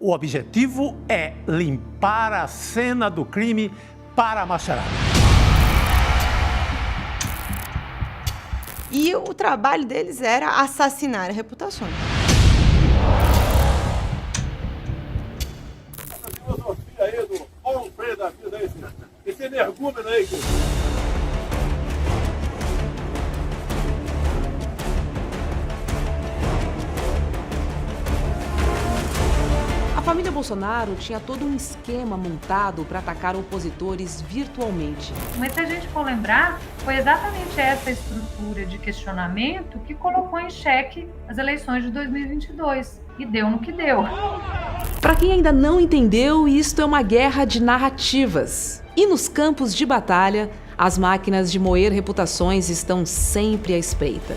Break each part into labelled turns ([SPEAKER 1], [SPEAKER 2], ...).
[SPEAKER 1] O objetivo é limpar a cena do crime para a macharada.
[SPEAKER 2] E o trabalho deles era assassinar reputações.
[SPEAKER 3] Essa filosofia aí do Paulo Freire da vida aí, esse energúmeno aí,
[SPEAKER 4] A família Bolsonaro tinha todo um esquema montado para atacar opositores virtualmente.
[SPEAKER 5] Mas se a gente for lembrar, foi exatamente essa estrutura de questionamento que colocou em xeque as eleições de 2022. E deu no que deu.
[SPEAKER 4] Para quem ainda não entendeu, isto é uma guerra de narrativas. E nos campos de batalha, as máquinas de moer reputações estão sempre à espreita.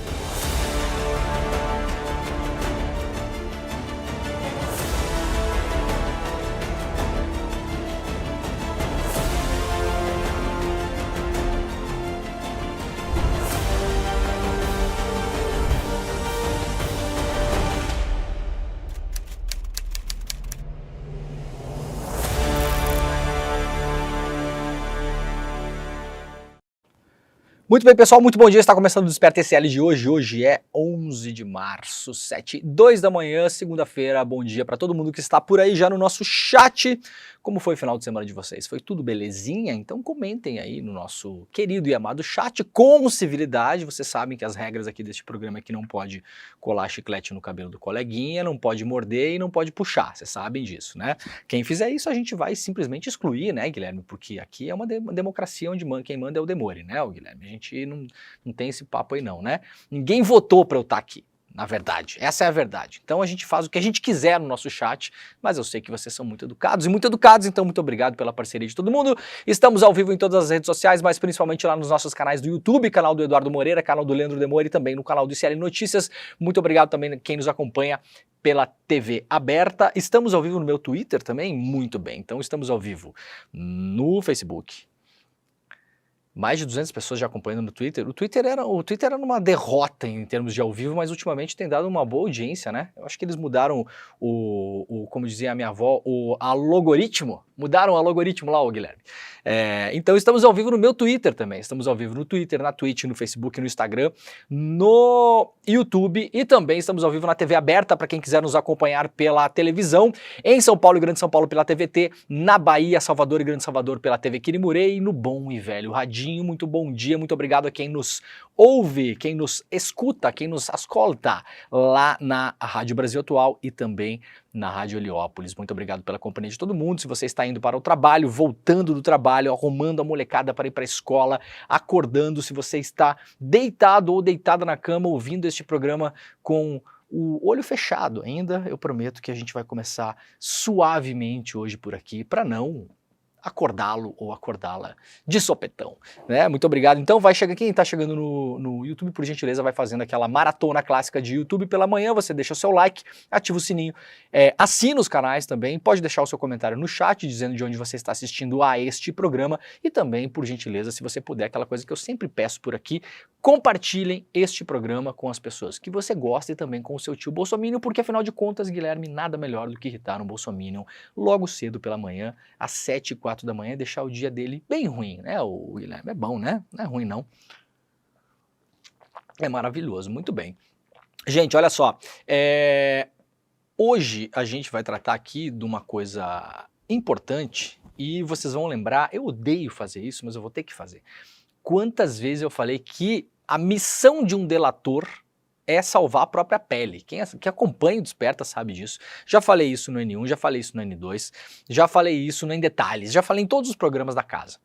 [SPEAKER 6] Muito bem, pessoal, muito bom dia, está começando o Desperta TCL de hoje. Hoje é 11 de março, 7h02 da manhã, segunda-feira. Bom dia para todo mundo que está por aí já no nosso chat. Como foi o final de semana de vocês? Foi tudo belezinha? Então comentem aí no nosso querido e amado chat com civilidade. Vocês sabem que as regras aqui deste programa é que não pode colar chiclete no cabelo do coleguinha, não pode morder e não pode puxar. Vocês sabem disso, né? Quem fizer isso a gente vai simplesmente excluir, né, Guilherme? Porque aqui é uma democracia onde quem manda é o Demore, né, o Guilherme? A gente não tem esse papo aí não, né? Ninguém votou para eu estar aqui. Na verdade, essa é a verdade. Então a gente faz o que a gente quiser no nosso chat, mas eu sei que vocês são muito educados, então muito obrigado pela parceria de todo mundo. Estamos ao vivo em todas as redes sociais, mas principalmente lá nos nossos canais do YouTube, canal do Eduardo Moreira, canal do Leandro Demore e também no canal do ICL Notícias. Muito obrigado também a quem nos acompanha pela TV aberta. Estamos ao vivo no meu Twitter também? Muito bem, então estamos ao vivo no Facebook. Mais de 200 pessoas já acompanhando no Twitter. O Twitter era numa derrota em termos de ao vivo, mas ultimamente tem dado uma boa audiência, né? Eu acho que eles mudaram como dizia a minha avó, o algoritmo. Mudaram o algoritmo lá, Guilherme. Então estamos ao vivo no meu Twitter também. Estamos ao vivo no Twitter, na Twitch, no Facebook, no Instagram, no YouTube e também estamos ao vivo na TV aberta para quem quiser nos acompanhar pela televisão. Em São Paulo e Grande São Paulo pela TVT, na Bahia, Salvador e Grande Salvador pela TV Quirimurê e no bom e velho Radinho. Muito bom dia, muito obrigado a quem nos ouve, quem nos escuta, quem nos ascolta lá na Rádio Brasil Atual e também na Rádio Heliópolis. Muito obrigado pela companhia de todo mundo. Se você está indo para o trabalho, voltando do trabalho, arrumando a molecada para ir para a escola, acordando, se você está deitado ou deitada na cama ouvindo este programa com o olho fechado ainda, eu prometo que a gente vai começar suavemente hoje por aqui, para não acordá-lo ou acordá-la de sopetão, né? Muito obrigado. Então vai chegar, quem está chegando no YouTube, por gentileza, vai fazendo aquela maratona clássica de YouTube pela manhã, você deixa o seu like, ativa o sininho, assina os canais também, pode deixar o seu comentário no chat, dizendo de onde você está assistindo a este programa e também, por gentileza, se você puder, aquela coisa que eu sempre peço por aqui, compartilhem este programa com as pessoas que você gosta e também com o seu tio bolsominion, porque afinal de contas, Guilherme, nada melhor do que irritar um bolsominion logo cedo pela manhã, às 7h04 da manhã, deixar o dia dele bem ruim, né? O Guilherme é bom, né? Não é ruim, não. É maravilhoso, muito bem. Gente, olha só, hoje a gente vai tratar aqui de uma coisa importante e vocês vão lembrar, eu odeio fazer isso, mas eu vou ter que fazer. Quantas vezes eu falei que a missão de um delator é salvar a própria pele. Quem acompanha o Desperta sabe disso. Já falei isso no N1, já falei isso no N2, já falei isso no Em Detalhes, já falei em todos os programas da casa.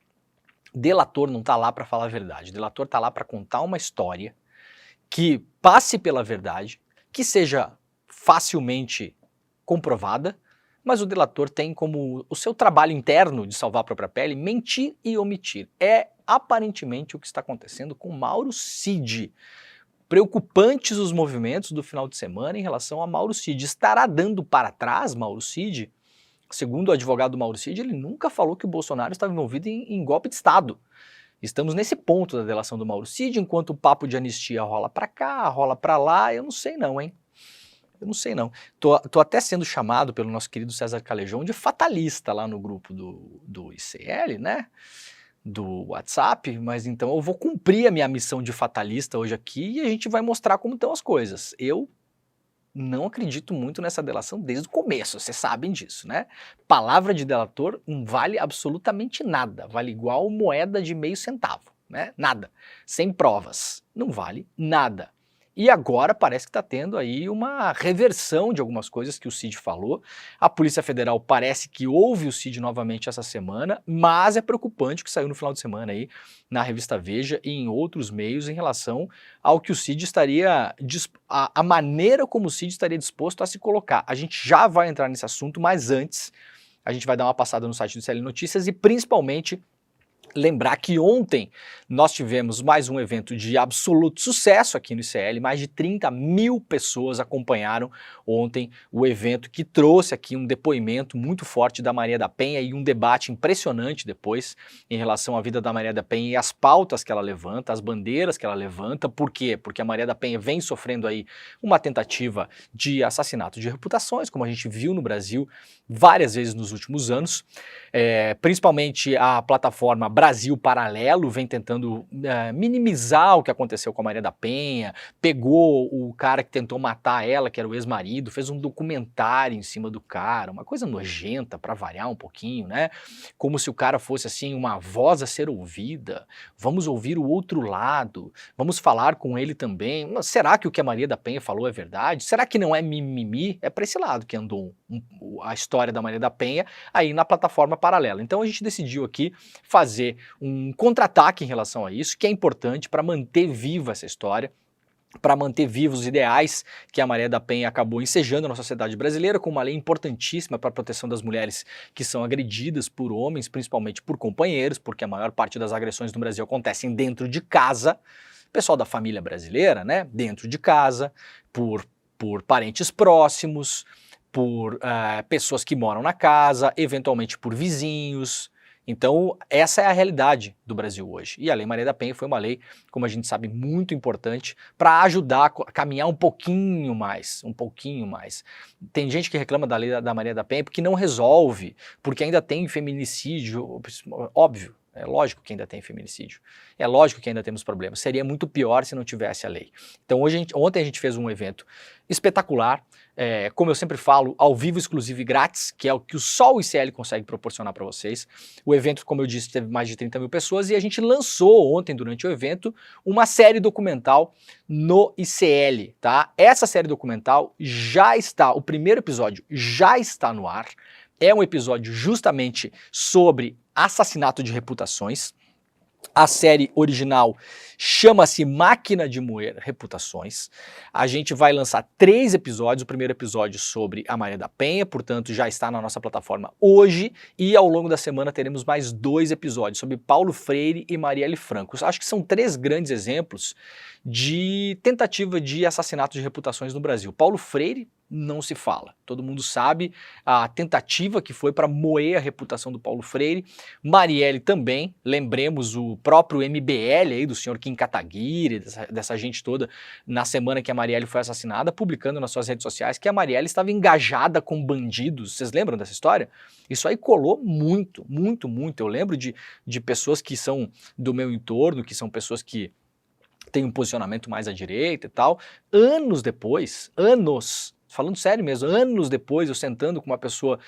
[SPEAKER 6] Delator não tá lá para falar a verdade, delator tá lá para contar uma história que passe pela verdade, que seja facilmente comprovada, mas o delator tem como o seu trabalho interno de salvar a própria pele mentir e omitir. É aparentemente o que está acontecendo com Mauro Cid. Preocupantes os movimentos do final de semana em relação a Mauro Cid. Estará dando para trás Mauro Cid? Segundo o advogado Mauro Cid, ele nunca falou que o Bolsonaro estava envolvido em golpe de Estado. Estamos nesse ponto da delação do Mauro Cid, enquanto o papo de anistia rola para cá, rola para lá, eu não sei não, hein? Eu não sei não. Tô até sendo chamado pelo nosso querido César Calejão de fatalista lá no grupo do ICL, né? Do WhatsApp, mas então eu vou cumprir a minha missão de fatalista hoje aqui e a gente vai mostrar como estão as coisas. Eu não acredito muito nessa delação desde o começo, vocês sabem disso, né? Palavra de delator não vale absolutamente nada, vale igual moeda de meio centavo, né? Nada, sem provas, não vale nada. E agora parece que está tendo aí uma reversão de algumas coisas que o Cid falou. A Polícia Federal parece que ouve o Cid novamente essa semana, mas é preocupante o que saiu no final de semana aí na revista Veja e em outros meios em relação ao que o Cid estaria, a maneira como o Cid estaria disposto a se colocar. A gente já vai entrar nesse assunto, mas antes a gente vai dar uma passada no site do ICL Notícias e principalmente lembrar que ontem nós tivemos mais um evento de absoluto sucesso aqui no ICL, mais de 30 mil pessoas acompanharam ontem o evento que trouxe aqui um depoimento muito forte da Maria da Penha e um debate impressionante depois em relação à vida da Maria da Penha e as pautas que ela levanta, as bandeiras que ela levanta. Por quê? Porque a Maria da Penha vem sofrendo aí uma tentativa de assassinato de reputações, como a gente viu no Brasil várias vezes nos últimos anos, principalmente a plataforma Brasil Paralelo vem tentando minimizar o que aconteceu com a Maria da Penha, pegou o cara que tentou matar ela, que era o ex-marido, fez um documentário em cima do cara, uma coisa nojenta para variar um pouquinho, né? Como se o cara fosse assim uma voz a ser ouvida, vamos ouvir o outro lado, vamos falar com ele também. Mas será que o que a Maria da Penha falou é verdade? Será que não é mimimi? É para esse lado que andou a história da Maria da Penha aí na plataforma Paralela. Então a gente decidiu aqui fazer um contra-ataque em relação a isso, que é importante para manter viva essa história, para manter vivos os ideais que a Maria da Penha acabou ensejando na sociedade brasileira, com uma lei importantíssima para a proteção das mulheres que são agredidas por homens, principalmente por companheiros, porque a maior parte das agressões no Brasil acontecem dentro de casa, pessoal da família brasileira, né, dentro de casa, por parentes próximos, por pessoas que moram na casa, eventualmente por vizinhos. Então essa é a realidade do Brasil hoje. E a Lei Maria da Penha foi uma lei, como a gente sabe, muito importante para ajudar a caminhar um pouquinho mais, Tem gente que reclama da Lei da Maria da Penha porque não resolve, porque ainda tem feminicídio, óbvio. É lógico que ainda tem feminicídio, é lógico que ainda temos problemas, seria muito pior se não tivesse a lei. Então ontem a gente fez um evento espetacular, como eu sempre falo, ao vivo, exclusivo e grátis, que é o que só o ICL consegue proporcionar para vocês. O evento, como eu disse, teve mais de 30 mil pessoas e a gente lançou ontem, durante o evento, uma série documental no ICL, tá? Essa série documental já está, o primeiro episódio já está no ar, é um episódio justamente sobre assassinato de reputações. A série original chama-se Máquina de Moer Reputações. A gente vai lançar 3 episódios, o primeiro episódio sobre a Maria da Penha, portanto já está na nossa plataforma hoje, e ao longo da semana teremos mais 2 episódios sobre Paulo Freire e Marielle Franco. Acho que são 3 grandes exemplos de tentativa de assassinato de reputações no Brasil. Paulo Freire não se fala, todo mundo sabe a tentativa que foi para moer a reputação do Paulo Freire. Marielle também, lembremos o próprio MBL aí do senhor Kim Kataguiri, dessa gente toda, na semana que a Marielle foi assassinada, publicando nas suas redes sociais que a Marielle estava engajada com bandidos. Vocês lembram dessa história? Isso aí colou muito, muito, muito. Eu lembro de pessoas que são do meu entorno, que são pessoas que têm um posicionamento mais à direita e tal, anos depois, falando sério mesmo, anos depois, eu sentando com uma pessoa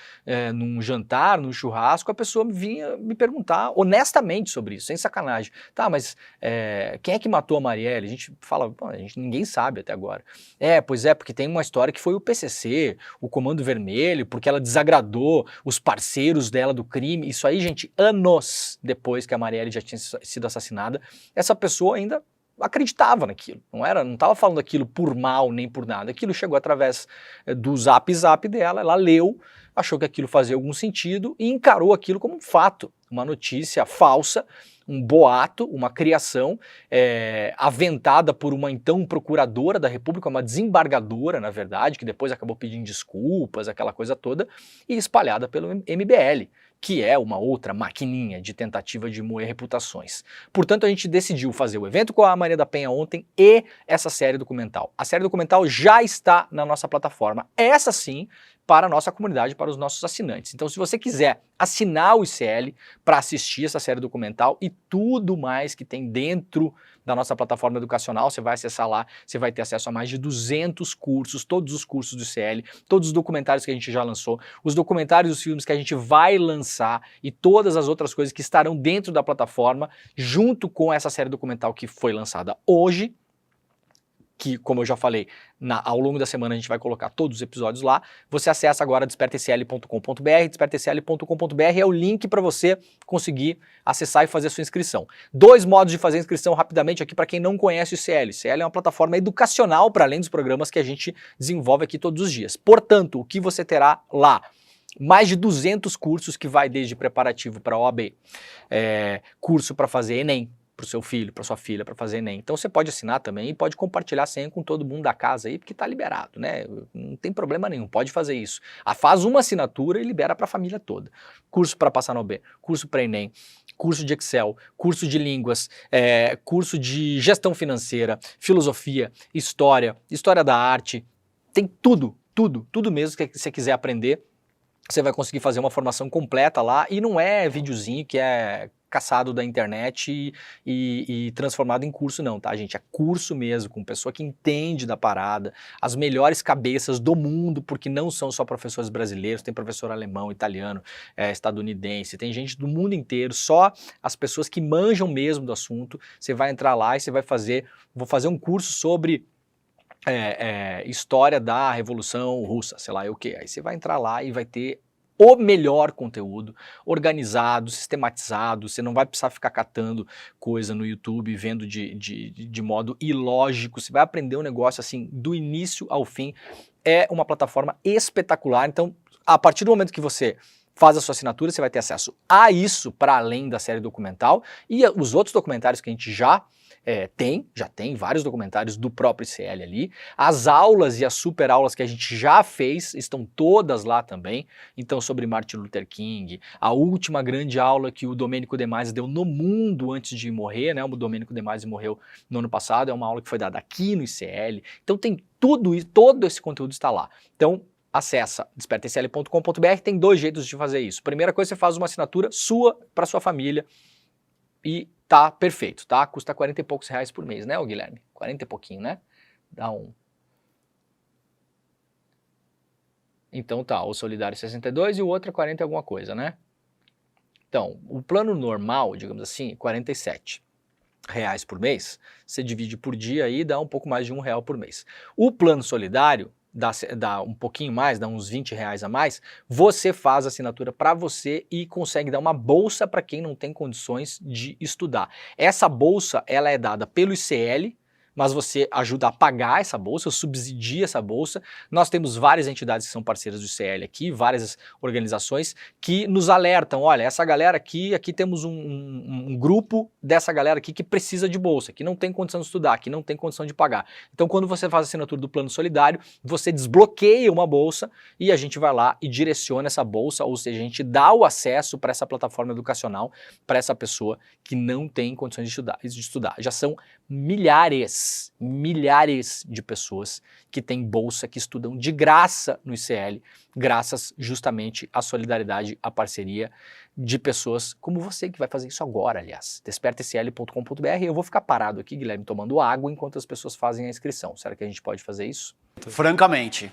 [SPEAKER 6] num jantar, num churrasco, a pessoa vinha me perguntar honestamente sobre isso, sem sacanagem. Tá, mas quem é que matou a Marielle? A gente fala, ninguém sabe até agora. Pois é, porque tem uma história que foi o PCC, o Comando Vermelho, porque ela desagradou os parceiros dela do crime. Isso aí, gente, anos depois que a Marielle já tinha sido assassinada, essa pessoa ainda acreditava naquilo, não estava falando aquilo por mal nem por nada, aquilo chegou através do zap dela, ela leu, achou que aquilo fazia algum sentido e encarou aquilo como um fato, uma notícia falsa, um boato, uma criação aventada por uma então procuradora da República, uma desembargadora, na verdade, que depois acabou pedindo desculpas, aquela coisa toda, e espalhada pelo MBL, que é uma outra maquininha de tentativa de moer reputações. Portanto, a gente decidiu fazer o evento com a Maria da Penha ontem e essa série documental. A série documental já está na nossa plataforma, essa sim, para a nossa comunidade, para os nossos assinantes. Então, se você quiser assinar o ICL para assistir essa série documental e tudo mais que tem dentro da nossa plataforma educacional, você vai acessar lá, você vai ter acesso a mais de 200 cursos, todos os cursos do ICL, todos os documentários que a gente já lançou, os documentários dos filmes que a gente vai lançar e todas as outras coisas que estarão dentro da plataforma, junto com essa série documental que foi lançada hoje, que, como eu já falei, ao longo da semana a gente vai colocar todos os episódios lá. Você acessa agora despertacl.com.br, despertacl.com.br é o link para você conseguir acessar e fazer a sua inscrição. 2 modos de fazer a inscrição rapidamente aqui para quem não conhece o ICL. O ICL é uma plataforma educacional para além dos programas que a gente desenvolve aqui todos os dias. Portanto, o que você terá lá? Mais de 200 cursos que vai desde preparativo para OAB, curso para fazer Enem, para o seu filho, para sua filha, para fazer Enem. Então você pode assinar também e pode compartilhar a senha com todo mundo da casa aí, porque está liberado, né? Não tem problema nenhum, pode fazer isso. Faz uma assinatura e libera para a família toda. Curso para passar no OAB, curso para Enem, curso de Excel, curso de línguas, curso de gestão financeira, filosofia, história da arte, tem tudo mesmo que você quiser aprender. Você vai conseguir fazer uma formação completa lá e não é videozinho que é caçado da internet e transformado em curso não, tá, gente? É curso mesmo, com pessoa que entende da parada, as melhores cabeças do mundo, porque não são só professores brasileiros, tem professor alemão, italiano, estadunidense, tem gente do mundo inteiro, só as pessoas que manjam mesmo do assunto. Você vai entrar lá e você vai vou fazer um curso sobre história da Revolução Russa, sei lá o que. Aí você vai entrar lá e vai ter o melhor conteúdo, organizado, sistematizado. Você não vai precisar ficar catando coisa no YouTube, vendo de modo ilógico. Você vai aprender um negócio assim, do início ao fim. É uma plataforma espetacular. Então, a partir do momento que você faz a sua assinatura, você vai ter acesso a isso, para além da série documental, e os outros documentários que a gente já tem vários documentários do próprio ICL ali. As aulas e as super aulas que a gente já fez estão todas lá também. Então, sobre Martin Luther King, a última grande aula que o Domênico De Masi deu no mundo antes de morrer, né? O Domênico De Masi morreu no ano passado, é uma aula que foi dada aqui no ICL. Então tem tudo isso, todo esse conteúdo está lá. Então, acessa despertacl.com.br, tem 2 jeitos de fazer isso. Primeira coisa, você faz uma assinatura sua para sua família e tá perfeito, tá? Custa 40 e poucos reais por mês, né, ô Guilherme? 40 e pouquinho, né? Dá um... Então tá, o Solidário 62 e o outro é 40 e alguma coisa, né? Então, o plano normal, digamos assim, 47 reais por mês, você divide por dia aí, dá um pouco mais de R$1 por mês. O plano solidário dá um pouquinho mais, dá uns 20 reais a mais, você faz a assinatura para você e consegue dar uma bolsa para quem não tem condições de estudar. Essa bolsa, ela é dada pelo ICL, mas você ajuda a pagar essa bolsa, subsidia essa bolsa. Nós temos várias entidades que são parceiras do ICL aqui, várias organizações que nos alertam, olha, essa galera aqui temos um grupo dessa galera aqui que precisa de bolsa, que não tem condição de estudar, que não tem condição de pagar. Então, quando você faz a assinatura do Plano Solidário, você desbloqueia uma bolsa e a gente vai lá e direciona essa bolsa, ou seja, a gente dá o acesso para essa plataforma educacional para essa pessoa que não tem condições de estudar. Já são milhares de pessoas que têm bolsa, que estudam de graça no ICL, graças justamente à solidariedade, à parceria de pessoas como você, que vai fazer isso agora, aliás. despertacl.com.br. Eu vou ficar parado aqui, Guilherme, tomando água enquanto as pessoas fazem a inscrição. Será que a gente pode fazer isso?
[SPEAKER 7] Francamente.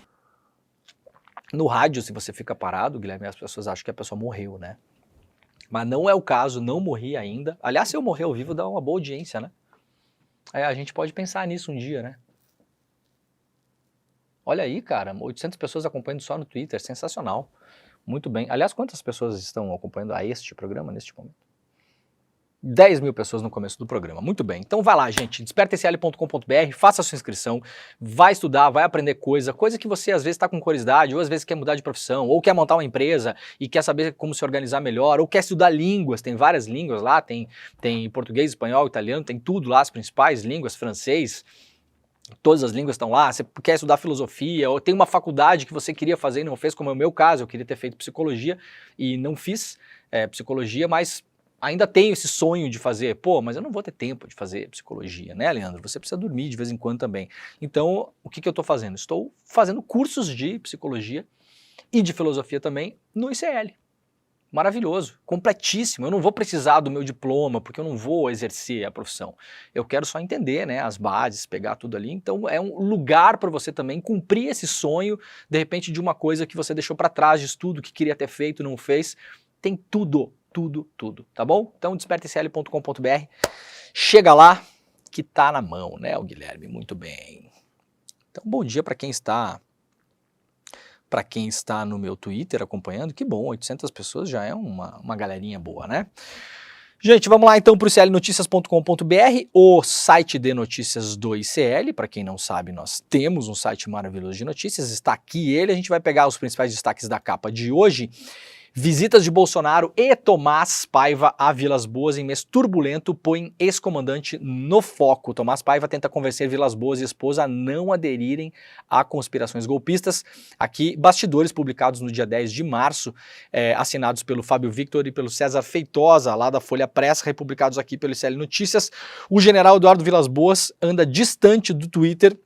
[SPEAKER 6] No rádio, se você fica parado, Guilherme, as pessoas acham que a pessoa morreu, né? Mas não é o caso, não morri ainda. Aliás, se eu morrer ao vivo, dá uma boa audiência, né? A gente pode pensar nisso um dia, né? Olha aí, cara, 800 pessoas acompanhando só no Twitter, sensacional. Muito bem. Aliás, quantas pessoas estão acompanhando a este programa neste momento? 10 mil pessoas no começo do programa. Muito bem. Então vai lá, gente, despertacl.com.br, faça a sua inscrição, vai estudar, vai aprender coisa que você às vezes está com curiosidade, ou às vezes quer mudar de profissão, ou quer montar uma empresa e quer saber como se organizar melhor, ou quer estudar línguas, tem várias línguas lá, tem português, espanhol, italiano, tem tudo lá, as principais línguas, francês, Todas as línguas estão lá, você quer estudar filosofia, ou tem uma faculdade que você queria fazer e não fez, como é o meu caso, eu queria ter feito psicologia e não fiz psicologia, mas ainda tenho esse sonho de fazer. Pô, mas eu não vou ter tempo de fazer psicologia, né, Leandro? Você precisa dormir de vez em quando também. Então, o que eu estou fazendo? Estou fazendo cursos de psicologia e de filosofia também no ICL. Maravilhoso, completíssimo. Eu não vou precisar do meu diploma, porque eu não vou exercer a profissão. Eu quero só entender, né, as bases, pegar tudo ali. Então é um lugar para você também cumprir esse sonho, de repente, de uma coisa que você deixou para trás de estudo, que queria ter feito, não fez. Tem tudo, tá bom? Então despertacl.com.br, chega lá que tá na mão, né, o Guilherme? Muito bem. Então bom dia para quem está no meu Twitter acompanhando. Que bom, 800 pessoas já é uma galerinha boa, né? Gente, vamos lá então para o iclnoticias.com.br, o site de notícias do ICL. Para quem não sabe, nós temos um site maravilhoso de notícias, está aqui ele. A gente vai pegar os principais destaques da capa de hoje. Visitas de Bolsonaro e Tomás Paiva a Vilas Boas em mês turbulento põem ex-comandante no foco. Tomás Paiva tenta convencer Vilas Boas e esposa a não aderirem a conspirações golpistas. Aqui, bastidores publicados no dia 10 de março, assinados pelo Fábio Victor e pelo César Feitosa, lá da Folha Press, republicados aqui pelo ICL Notícias. O general Eduardo Vilas Boas anda distante do Twitter,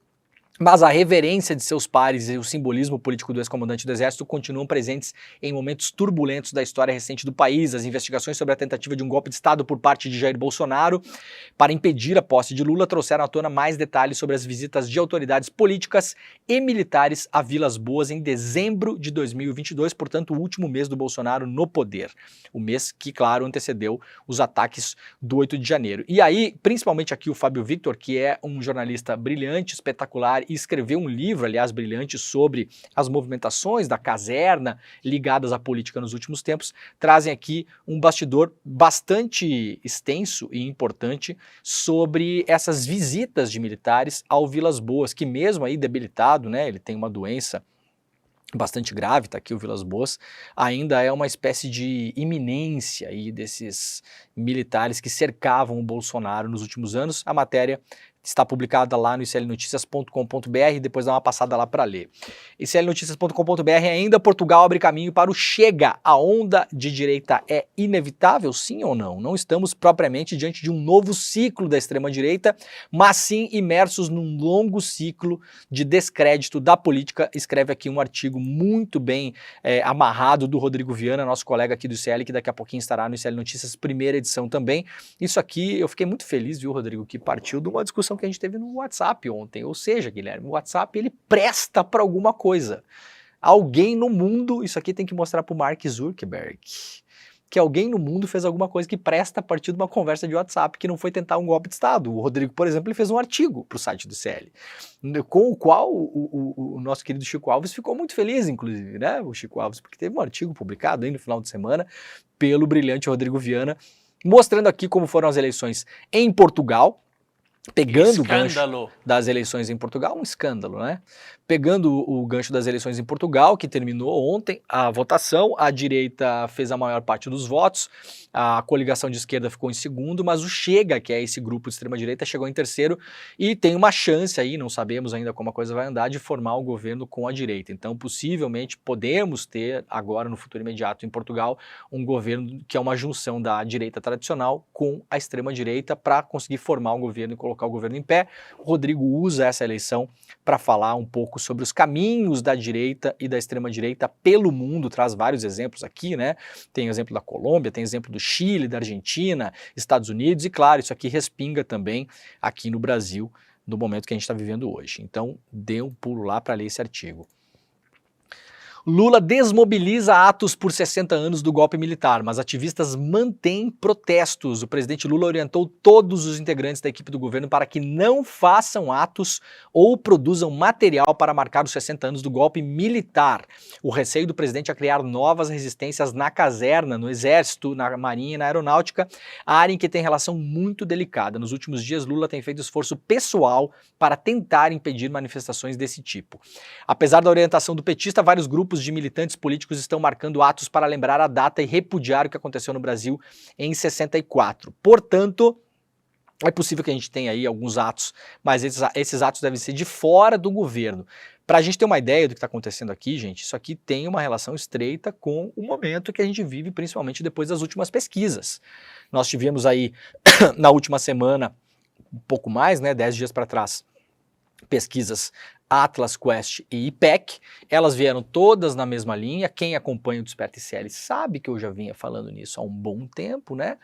[SPEAKER 6] mas a reverência de seus pares e o simbolismo político do ex-comandante do Exército continuam presentes em momentos turbulentos da história recente do país. As investigações sobre a tentativa de um golpe de Estado por parte de Jair Bolsonaro para impedir a posse de Lula trouxeram à tona mais detalhes sobre as visitas de autoridades políticas e militares a Vilas Boas em dezembro de 2022, portanto o último mês do Bolsonaro no poder. O mês que, claro, antecedeu os ataques do 8 de janeiro. E aí, principalmente aqui o Fábio Victor, que é um jornalista brilhante, espetacular, e escreveu um livro, aliás, brilhante, sobre as movimentações da caserna ligadas à política nos últimos tempos, trazem aqui um bastidor bastante extenso e importante sobre essas visitas de militares ao Vilas Boas, que mesmo aí debilitado, né, ele tem uma doença bastante grave, tá aqui o Vilas Boas, ainda é uma espécie de iminência aí desses militares que cercavam o Bolsonaro nos últimos anos. A matéria está publicada lá no iclnoticias.com.br, depois dá uma passada lá para ler. iclnoticias.com.br ainda, Portugal abre caminho para o Chega. A onda de direita é inevitável, sim ou não? Não estamos propriamente diante de um novo ciclo da extrema-direita, mas sim imersos num longo ciclo de descrédito da política. Escreve aqui um artigo muito bem amarrado do Rodrigo Viana, nosso colega aqui do ICL, que daqui a pouquinho estará no ICL Notícias, primeira edição também. Isso aqui, eu fiquei muito feliz, viu, Rodrigo, que partiu de uma discussão que a gente teve no WhatsApp ontem. Ou seja, Guilherme, o WhatsApp ele presta para alguma coisa. Alguém no mundo, isso aqui tem que mostrar para o Mark Zuckerberg, que alguém no mundo fez alguma coisa que presta a partir de uma conversa de WhatsApp, que não foi tentar um golpe de Estado. O Rodrigo, por exemplo, ele fez um artigo para o site do ICL, com o qual o nosso querido Chico Alves ficou muito feliz, inclusive, né? O Chico Alves, porque teve um artigo publicado aí no final de semana pelo brilhante Rodrigo Viana, mostrando aqui como foram as eleições em Portugal, pegando o gancho das eleições em Portugal, um escândalo, né? Pegando o gancho das eleições em Portugal, que terminou ontem a votação, a direita fez a maior parte dos votos, a coligação de esquerda ficou em segundo, mas o Chega, que é esse grupo de extrema-direita, chegou em terceiro e tem uma chance aí, não sabemos ainda como a coisa vai andar, de formar o governo com a direita. Então, possivelmente, podemos ter agora, no futuro imediato em Portugal, um governo que é uma junção da direita tradicional com a extrema-direita para conseguir formar um governo e colocar o governo em pé. O Rodrigo usa essa eleição para falar um pouco sobre os caminhos da direita e da extrema-direita pelo mundo, traz vários exemplos aqui, né? Tem exemplo da Colômbia, tem exemplo do Chile, da Argentina, Estados Unidos e, claro, isso aqui respinga também aqui no Brasil, no momento que a gente está vivendo hoje. Então, dê um pulo lá para ler esse artigo. Lula desmobiliza atos por 60 anos do golpe militar, mas ativistas mantêm protestos. O presidente Lula orientou todos os integrantes da equipe do governo para que não façam atos ou produzam material para marcar os 60 anos do golpe militar. O receio do presidente é criar novas resistências na caserna, no Exército, na Marinha e na Aeronáutica, área em que tem relação muito delicada. Nos últimos dias, Lula tem feito esforço pessoal para tentar impedir manifestações desse tipo. Apesar da orientação do petista, vários grupos de militantes políticos estão marcando atos para lembrar a data e repudiar o que aconteceu no Brasil em 64. Portanto, É possível que a gente tenha aí alguns atos, mas esses atos devem ser de fora do governo. Para a gente ter uma ideia do que está acontecendo aqui, gente, isso aqui tem uma relação estreita com o momento que a gente vive, principalmente depois das últimas pesquisas. Nós tivemos aí, na última semana, um pouco mais, né, 10 dias para trás, pesquisas Atlas, Quest e IPEC, elas vieram todas na mesma linha. Quem acompanha o Desperta ICL sabe que eu já vinha falando nisso há um bom tempo, né?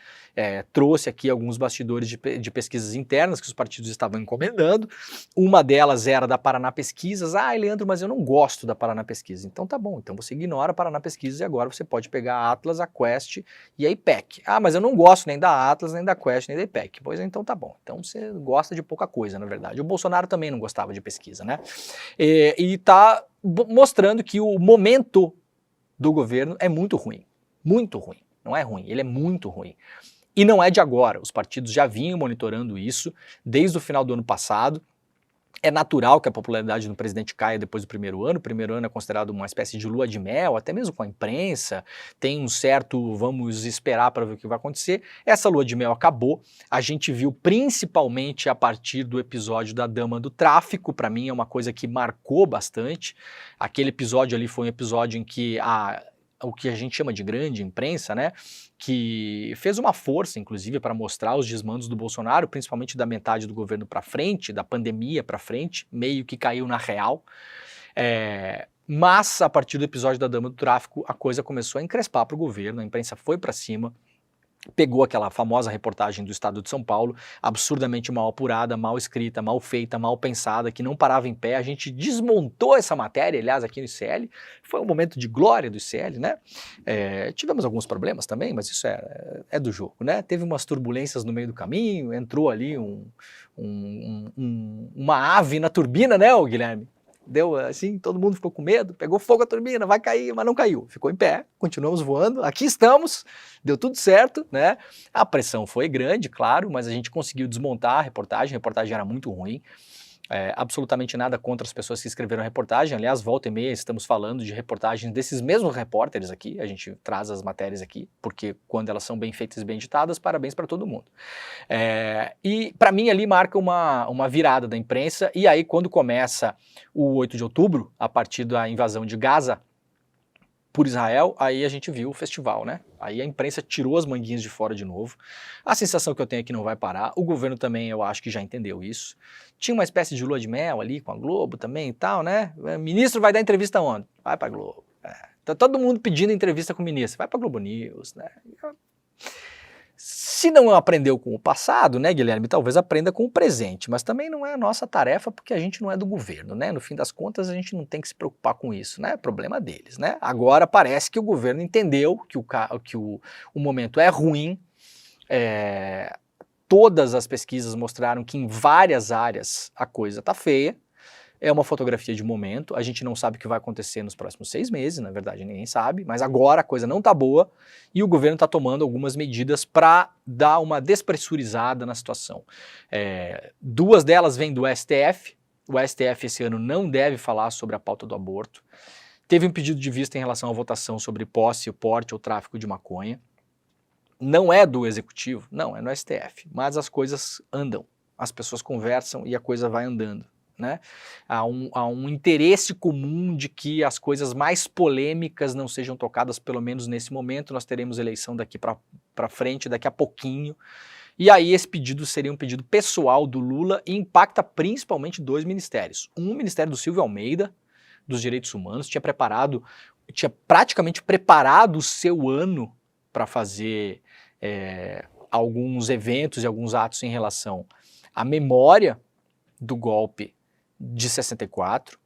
[SPEAKER 6] Trouxe aqui alguns bastidores de pesquisas internas que os partidos estavam encomendando. Uma delas era da Paraná Pesquisas. Ah, Leandro, mas eu não gosto da Paraná Pesquisas. Então tá bom, então você ignora a Paraná Pesquisas e agora você pode pegar a Atlas, a Quest e a IPEC. Ah, mas eu não gosto nem da Atlas, nem da Quest, nem da IPEC. Pois então tá bom. Então você gosta de pouca coisa, na verdade. O Bolsonaro também não gostava de pesquisa, né? E está mostrando que o momento do governo é muito ruim, não é ruim, ele é muito ruim. E não é de agora, os partidos já vinham monitorando isso desde o final do ano passado. É natural que a popularidade do presidente caia depois do primeiro ano. O primeiro ano é considerado uma espécie de lua de mel, até mesmo com a imprensa. Tem um certo vamos esperar para ver o que vai acontecer. Essa lua de mel acabou. A gente viu principalmente a partir do episódio da Dama do Tráfico. Para mim é uma coisa que marcou bastante. Aquele episódio ali foi um episódio em que o que a gente chama de grande imprensa, né, que fez uma força, inclusive, para mostrar os desmandos do Bolsonaro, principalmente da metade do governo para frente, da pandemia para frente, meio que caiu na real. Mas, a partir do episódio da Dama do Tráfico, a coisa começou a encrespar para o governo, a imprensa foi para cima, pegou aquela famosa reportagem do Estado de São Paulo, absurdamente mal apurada, mal escrita, mal feita, mal pensada, que não parava em pé. A gente desmontou essa matéria, aliás, aqui no ICL. Foi um momento de glória do ICL, né? Tivemos alguns problemas também, mas isso é do jogo, né? Teve umas turbulências no meio do caminho, entrou ali uma ave na turbina, né, Guilherme? Deu assim, todo mundo ficou com medo, pegou fogo a turbina, vai cair, mas não caiu. Ficou em pé, continuamos voando, aqui estamos, deu tudo certo, né? A pressão foi grande, claro, mas a gente conseguiu desmontar a reportagem era muito ruim. Absolutamente nada contra as pessoas que escreveram a reportagem. Aliás, volta e meia estamos falando de reportagens desses mesmos repórteres aqui, a gente traz as matérias aqui, porque quando elas são bem feitas e bem editadas, parabéns para todo mundo. E para mim ali marca uma virada da imprensa, e aí quando começa o 8 de outubro, a partir da invasão de Gaza por Israel, aí a gente viu o festival, né? Aí a imprensa tirou as manguinhas de fora de novo. A sensação que eu tenho é que não vai parar. O governo também, eu acho que já entendeu isso. Tinha uma espécie de lua de mel ali com a Globo também e tal, né? O ministro vai dar entrevista onde? Vai pra Globo. Tá todo mundo pedindo entrevista com o ministro. Vai pra Globo News, né? Se não aprendeu com o passado, né, Guilherme, talvez aprenda com o presente, mas também não é a nossa tarefa porque a gente não é do governo, né? No fim das contas, a gente não tem que se preocupar com isso, né? Problema deles, né? Agora parece que o governo entendeu que o momento é ruim. Todas as pesquisas mostraram que em várias áreas a coisa tá feia. É uma fotografia de momento, a gente não sabe o que vai acontecer nos próximos 6 meses, na verdade ninguém sabe, mas agora a coisa não tá boa e o governo está tomando algumas medidas para dar uma despressurizada na situação. 2 delas vêm do STF, o STF esse ano não deve falar sobre a pauta do aborto, teve um pedido de vista em relação à votação sobre posse, porte ou tráfico de maconha, não é do executivo, não, é no STF, mas as coisas andam, as pessoas conversam e a coisa vai andando. Né? Há um interesse comum de que as coisas mais polêmicas não sejam tocadas, pelo menos nesse momento. Nós teremos eleição daqui para frente, daqui a pouquinho, e aí esse pedido seria um pedido pessoal do Lula e impacta principalmente 2 ministérios. Um ministério do Silvio Almeida, dos Direitos Humanos, tinha praticamente preparado o seu ano para fazer alguns eventos e alguns atos em relação à memória do golpe de 64.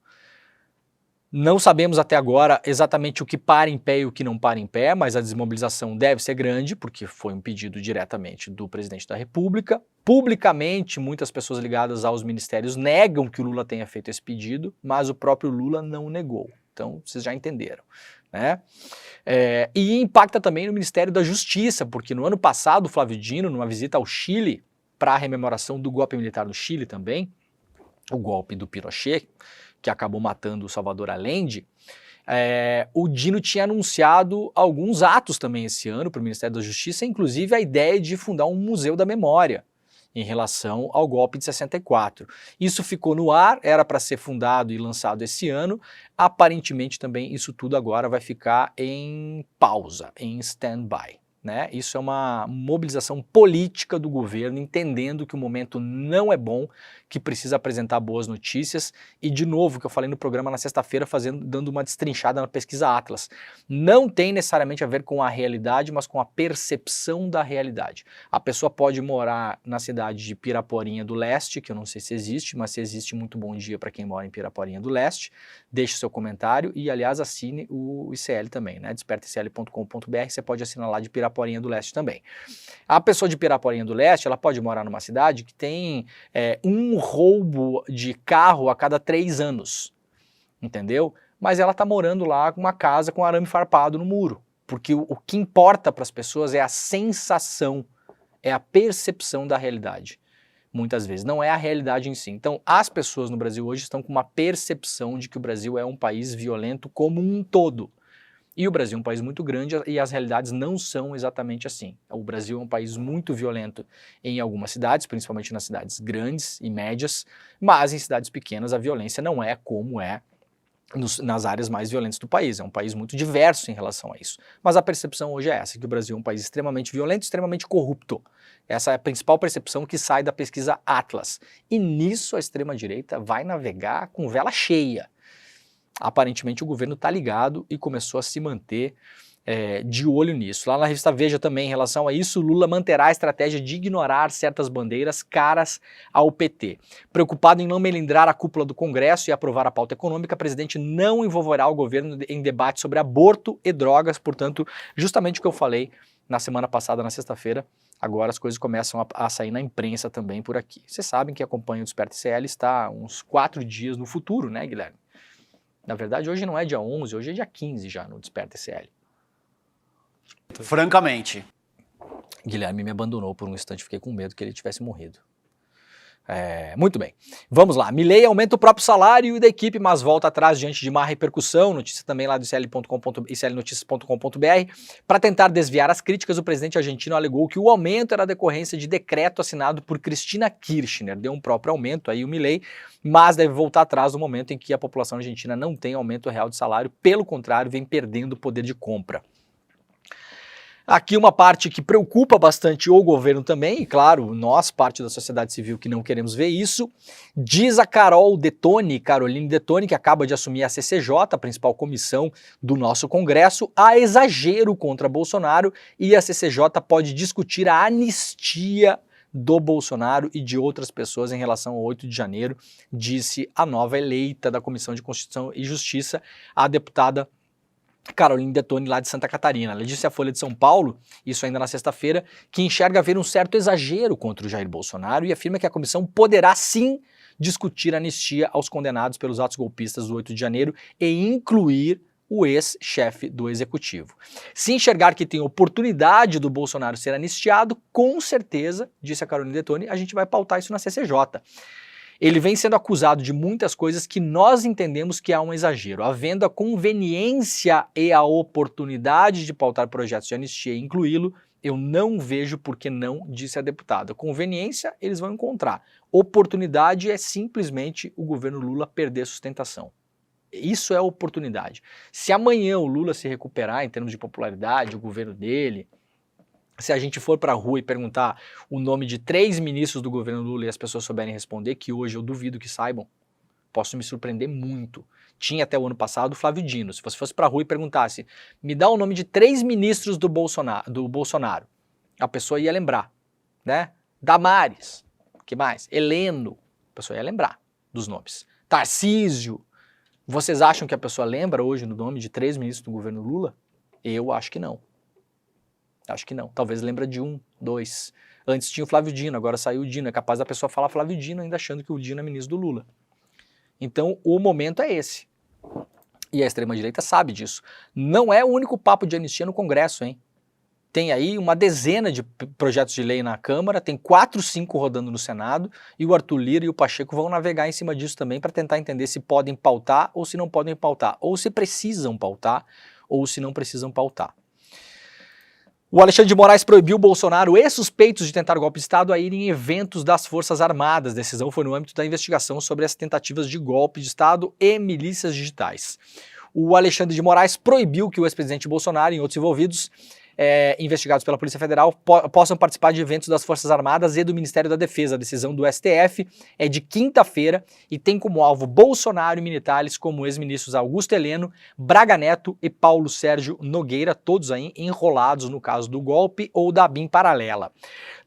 [SPEAKER 6] Não sabemos até agora exatamente o que para em pé e o que não para em pé, mas a desmobilização deve ser grande, porque foi um pedido diretamente do presidente da República. Publicamente, muitas pessoas ligadas aos ministérios negam que o Lula tenha feito esse pedido, mas o próprio Lula não negou. Então, vocês já entenderam, né? E impacta também no Ministério da Justiça, porque no ano passado, o Flávio Dino, numa visita ao Chile, para a rememoração do golpe militar no Chile também, o golpe do Pinochet, que acabou matando o Salvador Allende, o Dino tinha anunciado alguns atos também esse ano para o Ministério da Justiça, inclusive a ideia de fundar um Museu da Memória, em relação ao golpe de 64. Isso ficou no ar, era para ser fundado e lançado esse ano, aparentemente também isso tudo agora vai ficar em pausa, em stand-by. Né? Isso é uma mobilização política do governo, entendendo que o momento não é bom, que precisa apresentar boas notícias e, de novo, que eu falei no programa na sexta-feira, dando uma destrinchada na pesquisa Atlas. Não tem necessariamente a ver com a realidade, mas com a percepção da realidade. A pessoa pode morar na cidade de Piraporinha do Leste, que eu não sei se existe, mas se existe, muito bom dia para quem mora em Piraporinha do Leste. Deixe seu comentário e, aliás, assine o ICL também, né? despertaicl.com.br, você pode assinar lá de Piraporinha do Leste também. A pessoa de Piraporinha do Leste, ela pode morar numa cidade que tem um roubo de carro a cada 3 anos, entendeu? Mas ela está morando lá com uma casa com arame farpado no muro, porque o que importa para as pessoas é a sensação, é a percepção da realidade. Muitas vezes, não é a realidade em si. Então, as pessoas no Brasil hoje estão com uma percepção de que o Brasil é um país violento como um todo. E o Brasil é um país muito grande e as realidades não são exatamente assim. O Brasil é um país muito violento em algumas cidades, principalmente nas cidades grandes e médias, mas em cidades pequenas a violência não é como é nas áreas mais violentas do país. É um país muito diverso em relação a isso. Mas a percepção hoje é essa, que o Brasil é um país extremamente violento, extremamente corrupto. Essa é a principal percepção que sai da pesquisa Atlas. E nisso a extrema-direita vai navegar com vela cheia. Aparentemente o governo está ligado e começou a se manter de olho nisso. Lá na revista Veja também, em relação a isso, Lula manterá a estratégia de ignorar certas bandeiras caras ao PT. Preocupado em não melindrar a cúpula do Congresso e aprovar a pauta econômica, o presidente não envolverá o governo em debate sobre aborto e drogas, portanto, justamente o que eu falei na semana passada, na sexta-feira, agora as coisas começam a sair na imprensa também por aqui. Vocês sabem que acompanha o Desperta ICL está uns 4 dias no futuro, né, Guilherme? Na verdade, hoje não é dia 11, hoje é dia 15 já no Desperta ICL.
[SPEAKER 7] Francamente.
[SPEAKER 6] Guilherme me abandonou por um instante, fiquei com medo que ele tivesse morrido. Muito bem, vamos lá. Milei aumenta o próprio salário e da equipe, mas volta atrás diante de má repercussão. Notícia também lá do iclnoticias.com.br. Para tentar desviar as críticas, o presidente argentino alegou que o aumento era decorrência de decreto assinado por Cristina Kirchner. Deu um próprio aumento aí o Milei, mas deve voltar atrás no momento em que a população argentina não tem aumento real de salário, pelo contrário, vem perdendo poder de compra. Aqui uma parte que preocupa bastante o governo também, e claro, nós, parte da sociedade civil, que não queremos ver isso, diz a Caroline Detoni, que acaba de assumir a CCJ, a principal comissão do nosso Congresso, há exagero contra Bolsonaro e a CCJ pode discutir a anistia do Bolsonaro e de outras pessoas em relação ao 8 de janeiro, disse a nova eleita da Comissão de Constituição e Justiça, a deputada Caroline Detoni, lá de Santa Catarina. Ela disse à Folha de São Paulo, isso ainda na sexta-feira, que enxerga haver um certo exagero contra o Jair Bolsonaro e afirma que a comissão poderá sim discutir anistia aos condenados pelos atos golpistas do 8 de janeiro e incluir o ex-chefe do executivo. Se enxergar que tem oportunidade do Bolsonaro ser anistiado, com certeza, disse a Caroline Detoni, a gente vai pautar isso na CCJ. Ele vem sendo acusado de muitas coisas que nós entendemos que há um exagero. Havendo a conveniência e a oportunidade de pautar projetos de anistia e incluí-lo, eu não vejo por que não, disse a deputada. Conveniência, eles vão encontrar. Oportunidade é simplesmente o governo Lula perder sustentação. Isso é oportunidade. Se amanhã o Lula se recuperar em termos de popularidade, o governo dele, se a gente for para a rua e perguntar o nome de 3 ministros do governo Lula e as pessoas souberem responder, que hoje eu duvido que saibam, posso me surpreender muito. Tinha até o ano passado o Flávio Dino. Se você fosse para a rua e perguntasse, me dá o nome de 3 ministros do Bolsonaro, a pessoa ia lembrar, né? Damares, que mais? Heleno, a pessoa ia lembrar dos nomes. Tarcísio. Vocês acham que a pessoa lembra hoje no nome de 3 ministros do governo Lula? Eu acho que não. Acho que não. Talvez lembra de 1, 2. Antes tinha o Flávio Dino, agora saiu o Dino. É capaz da pessoa falar Flávio Dino ainda achando que o Dino é ministro do Lula. Então o momento é esse. E a extrema-direita sabe disso. Não é o único papo de anistia no Congresso, hein? Tem aí uma dezena de projetos de lei na Câmara, tem 4, 5 rodando no Senado, e o Arthur Lira e o Pacheco vão navegar em cima disso também para tentar entender se podem pautar ou se não podem pautar, ou se precisam pautar ou se não precisam pautar. O Alexandre de Moraes proibiu Bolsonaro e suspeitos de tentar golpe de Estado a irem em eventos das Forças Armadas. A decisão foi no âmbito da investigação sobre as tentativas de golpe de Estado e milícias digitais. O Alexandre de Moraes proibiu que o ex-presidente Bolsonaro e outros envolvidos, investigados pela Polícia Federal, possam participar de eventos das Forças Armadas e do Ministério da Defesa. A decisão do STF é de quinta-feira e tem como alvo Bolsonaro e militares como ex-ministros Augusto Heleno, Braga Neto e Paulo Sérgio Nogueira, todos aí enrolados no caso do golpe ou da BIM paralela.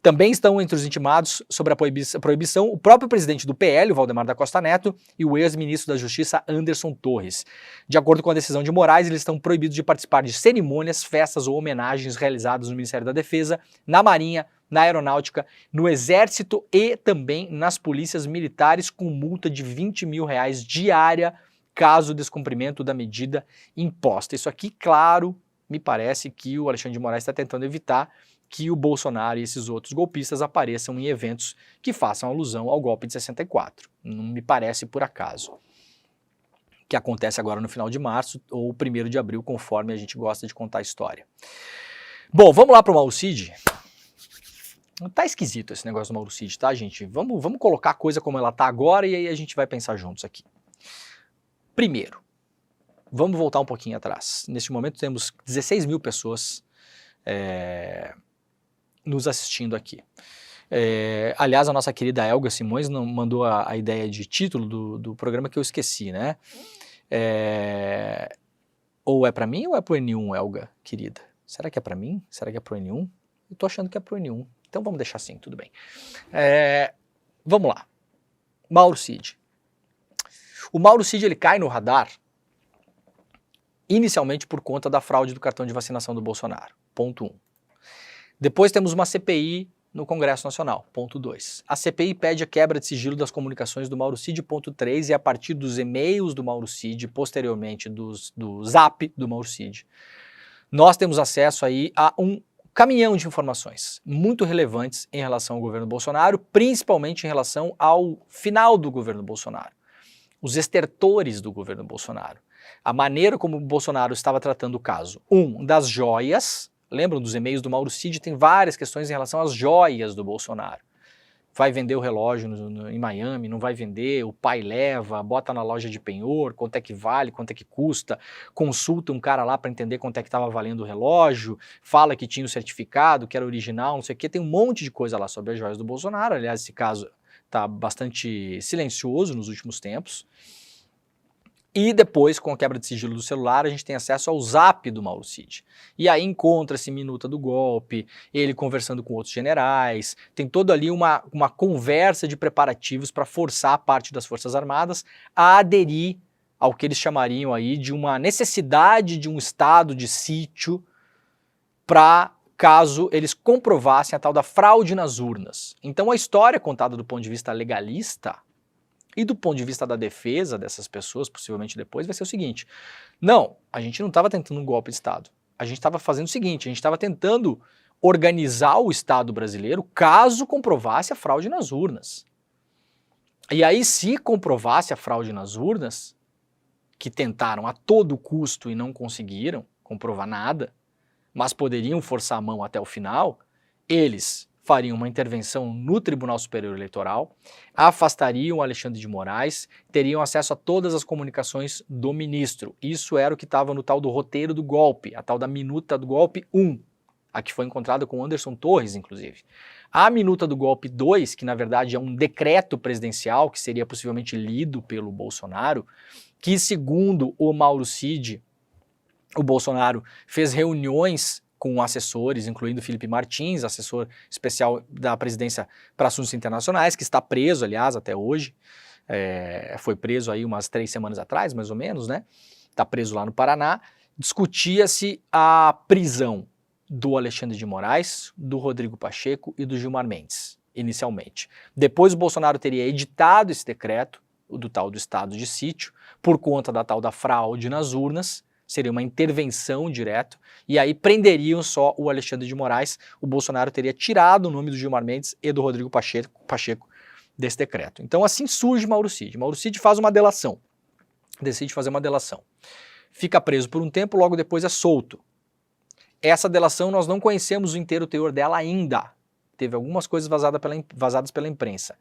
[SPEAKER 6] Também estão entre os intimados sobre a proibição o próprio presidente do PL, o Valdemar da Costa Neto, e o ex-ministro da Justiça, Anderson Torres. De acordo com a decisão de Moraes, eles estão proibidos de participar de cerimônias, festas ou homenagens realizadas no Ministério da Defesa, na Marinha, na Aeronáutica, no Exército e também nas polícias militares, com multa de R$20 mil diária, caso descumprimento da medida imposta. Isso aqui, claro, me parece que o Alexandre de Moraes está tentando evitar que o Bolsonaro e esses outros golpistas apareçam em eventos que façam alusão ao golpe de 64. Não me parece por acaso. Que acontece agora no final de março ou 1º de abril, conforme a gente gosta de contar a história. Bom, vamos lá para o Mauro Cid. Tá esquisito esse negócio do Mauro Cid, tá, gente? Vamos colocar a coisa como ela tá agora e aí a gente vai pensar juntos aqui. Primeiro, vamos voltar um pouquinho atrás. Neste momento temos 16 mil pessoas nos assistindo aqui. Aliás, a nossa querida Elga Simões mandou a ideia de título do programa que eu esqueci, né? Ou é pra mim ou é pro N1, Elga, querida? Será que é pra mim? Será que é pro N1? Eu tô achando que é pro N1. Então vamos deixar assim, tudo bem. Vamos lá. Mauro Cid. O Mauro Cid, ele cai no radar inicialmente por conta da fraude do cartão de vacinação do Bolsonaro. Ponto 1. Depois temos uma CPI no Congresso Nacional. Ponto 2. A CPI pede a quebra de sigilo das comunicações do Mauro Cid. Ponto 3. E a partir dos e-mails do Mauro Cid, posteriormente do zap do Mauro Cid, nós temos acesso aí a um caminhão de informações muito relevantes em relação ao governo Bolsonaro, principalmente em relação ao final do governo Bolsonaro. Os estertores do governo Bolsonaro. A maneira como o Bolsonaro estava tratando o caso. Das joias. Lembram dos e-mails do Mauro Cid? Tem várias questões em relação às joias do Bolsonaro. Vai vender o relógio em Miami, não vai vender, o pai leva, bota na loja de penhor, quanto é que vale, quanto é que custa, consulta um cara lá para entender quanto é que estava valendo o relógio, fala que tinha o certificado, que era original, não sei o que, tem um monte de coisa lá sobre as joias do Bolsonaro. Aliás, esse caso está bastante silencioso nos últimos tempos. E depois, com a quebra de sigilo do celular, a gente tem acesso ao zap do Mauro Cid. E aí encontra-se minuta do golpe, ele conversando com outros generais, tem toda ali uma conversa de preparativos para forçar a parte das Forças Armadas a aderir ao que eles chamariam aí de uma necessidade de um estado de sítio para caso eles comprovassem a tal da fraude nas urnas. Então a história contada do ponto de vista legalista e do ponto de vista da defesa dessas pessoas, possivelmente depois, vai ser o seguinte: não, a gente não estava tentando um golpe de Estado. A gente estava fazendo o seguinte, a gente estava tentando organizar o Estado brasileiro caso comprovasse a fraude nas urnas. E aí, se comprovasse a fraude nas urnas, que tentaram a todo custo e não conseguiram comprovar nada, mas poderiam forçar a mão até o final, eles fariam uma intervenção no Tribunal Superior Eleitoral, afastariam o Alexandre de Moraes, teriam acesso a todas as comunicações do ministro. Isso era o que estava no tal do roteiro do golpe, a tal da minuta do golpe 1, a que foi encontrada com Anderson Torres, inclusive. A minuta do golpe 2, que na verdade é um decreto presidencial, que seria possivelmente lido pelo Bolsonaro, que segundo o Mauro Cid, o Bolsonaro fez reuniões com assessores, incluindo Felipe Martins, assessor especial da presidência para assuntos internacionais, que está preso, aliás, até hoje. Foi preso aí umas 3 semanas atrás, mais ou menos, né? Está preso lá no Paraná. Discutia-se a prisão do Alexandre de Moraes, do Rodrigo Pacheco e do Gilmar Mendes, inicialmente. Depois o Bolsonaro teria editado esse decreto, do tal do estado de sítio, por conta da tal da fraude nas urnas. Seria uma intervenção direto, e aí prenderiam só o Alexandre de Moraes. O Bolsonaro teria tirado o nome do Gilmar Mendes e do Rodrigo Pacheco desse decreto. Então assim surge Mauro Cid. Mauro Cid faz uma delação, decide fazer uma delação. Fica preso por um tempo, logo depois é solto. Essa delação nós não conhecemos o inteiro teor dela ainda. Teve algumas coisas vazadas pela imprensa.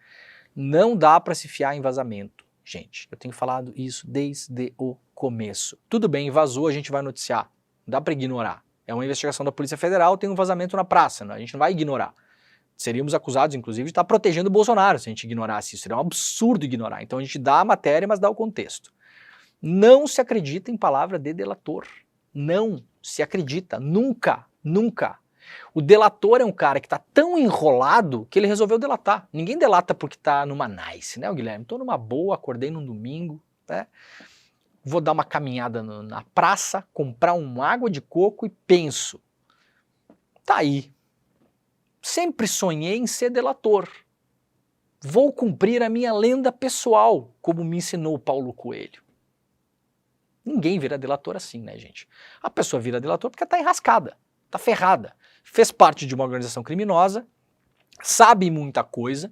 [SPEAKER 6] Não dá para se fiar em vazamento, gente. Eu tenho falado isso desde o começo. Tudo bem, vazou, a gente vai noticiar. Não dá para ignorar. É uma investigação da Polícia Federal, tem um vazamento na praça, a gente não vai ignorar. Seríamos acusados, inclusive, de estar protegendo o Bolsonaro se a gente ignorasse isso. Seria um absurdo ignorar. Então a gente dá a matéria, mas dá o contexto. Não se acredita em palavra de delator. Não se acredita. Nunca, nunca. O delator é um cara que está tão enrolado que ele resolveu delatar. Ninguém delata porque está numa nice, né, Guilherme? Estou numa boa, acordei num domingo, né? Vou dar uma caminhada na praça, comprar uma água de coco e penso. Tá aí. Sempre sonhei em ser delator. Vou cumprir a minha lenda pessoal, como me ensinou Paulo Coelho. Ninguém vira delator assim, né, gente? A pessoa vira delator porque está enrascada, está ferrada. Fez parte de uma organização criminosa, sabe muita coisa,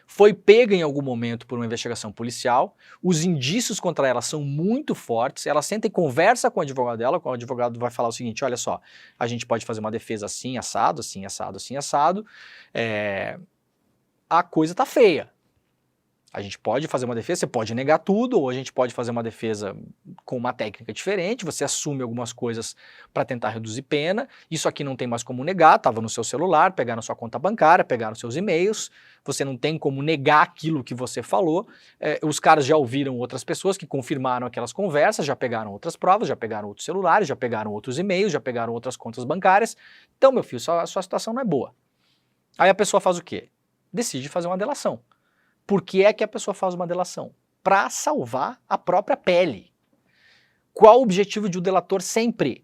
[SPEAKER 6] foi pega em algum momento por uma investigação policial, os indícios contra ela são muito fortes, ela senta e conversa com o advogado dela, o advogado vai falar o seguinte, olha só, a gente pode fazer uma defesa assim, assado, assim, assado, assim, assado, a coisa tá feia. A gente pode fazer uma defesa, você pode negar tudo, ou a gente pode fazer uma defesa com uma técnica diferente, você assume algumas coisas para tentar reduzir pena, isso aqui não tem mais como negar, estava no seu celular, pegaram sua conta bancária, pegaram seus e-mails, você não tem como negar aquilo que você falou, os caras já ouviram outras pessoas que confirmaram aquelas conversas, já pegaram outras provas, já pegaram outros celulares, já pegaram outros e-mails, já pegaram outras contas bancárias, então meu filho, a sua situação não é boa. Aí a pessoa faz o quê? Decide fazer uma delação. Por que é que a pessoa faz uma delação? Para salvar a própria pele. Qual o objetivo de um delator sempre?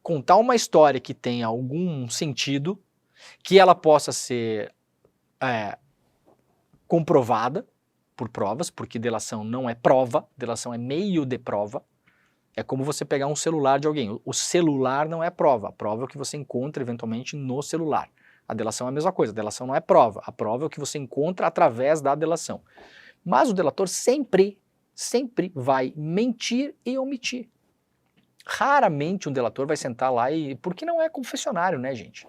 [SPEAKER 6] Contar uma história que tenha algum sentido, que ela possa ser comprovada por provas, porque delação não é prova, delação é meio de prova. É como você pegar um celular de alguém. O celular não é prova, a prova é o que você encontra eventualmente no celular. A delação é a mesma coisa, a delação não é prova, a prova é o que você encontra através da delação. Mas o delator sempre vai mentir e omitir. Raramente um delator vai sentar lá e... Porque não é confessionário, né, gente?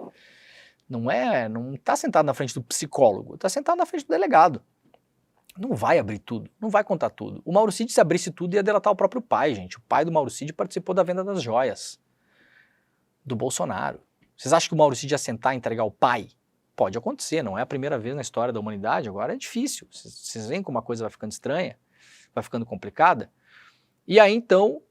[SPEAKER 6] Não está sentado na frente do psicólogo, está sentado na frente do delegado. Não vai abrir tudo, não vai contar tudo. O Mauro Cid, se abrisse tudo, ia delatar o próprio pai, gente. O pai do Mauro Cid participou da venda das joias do Bolsonaro. Vocês acham que o Mauro Cid ia sentar e entregar o pai? Pode acontecer, não é a primeira vez na história da humanidade, agora é difícil. Vocês veem como a coisa vai ficando estranha, vai ficando complicada? E aí então,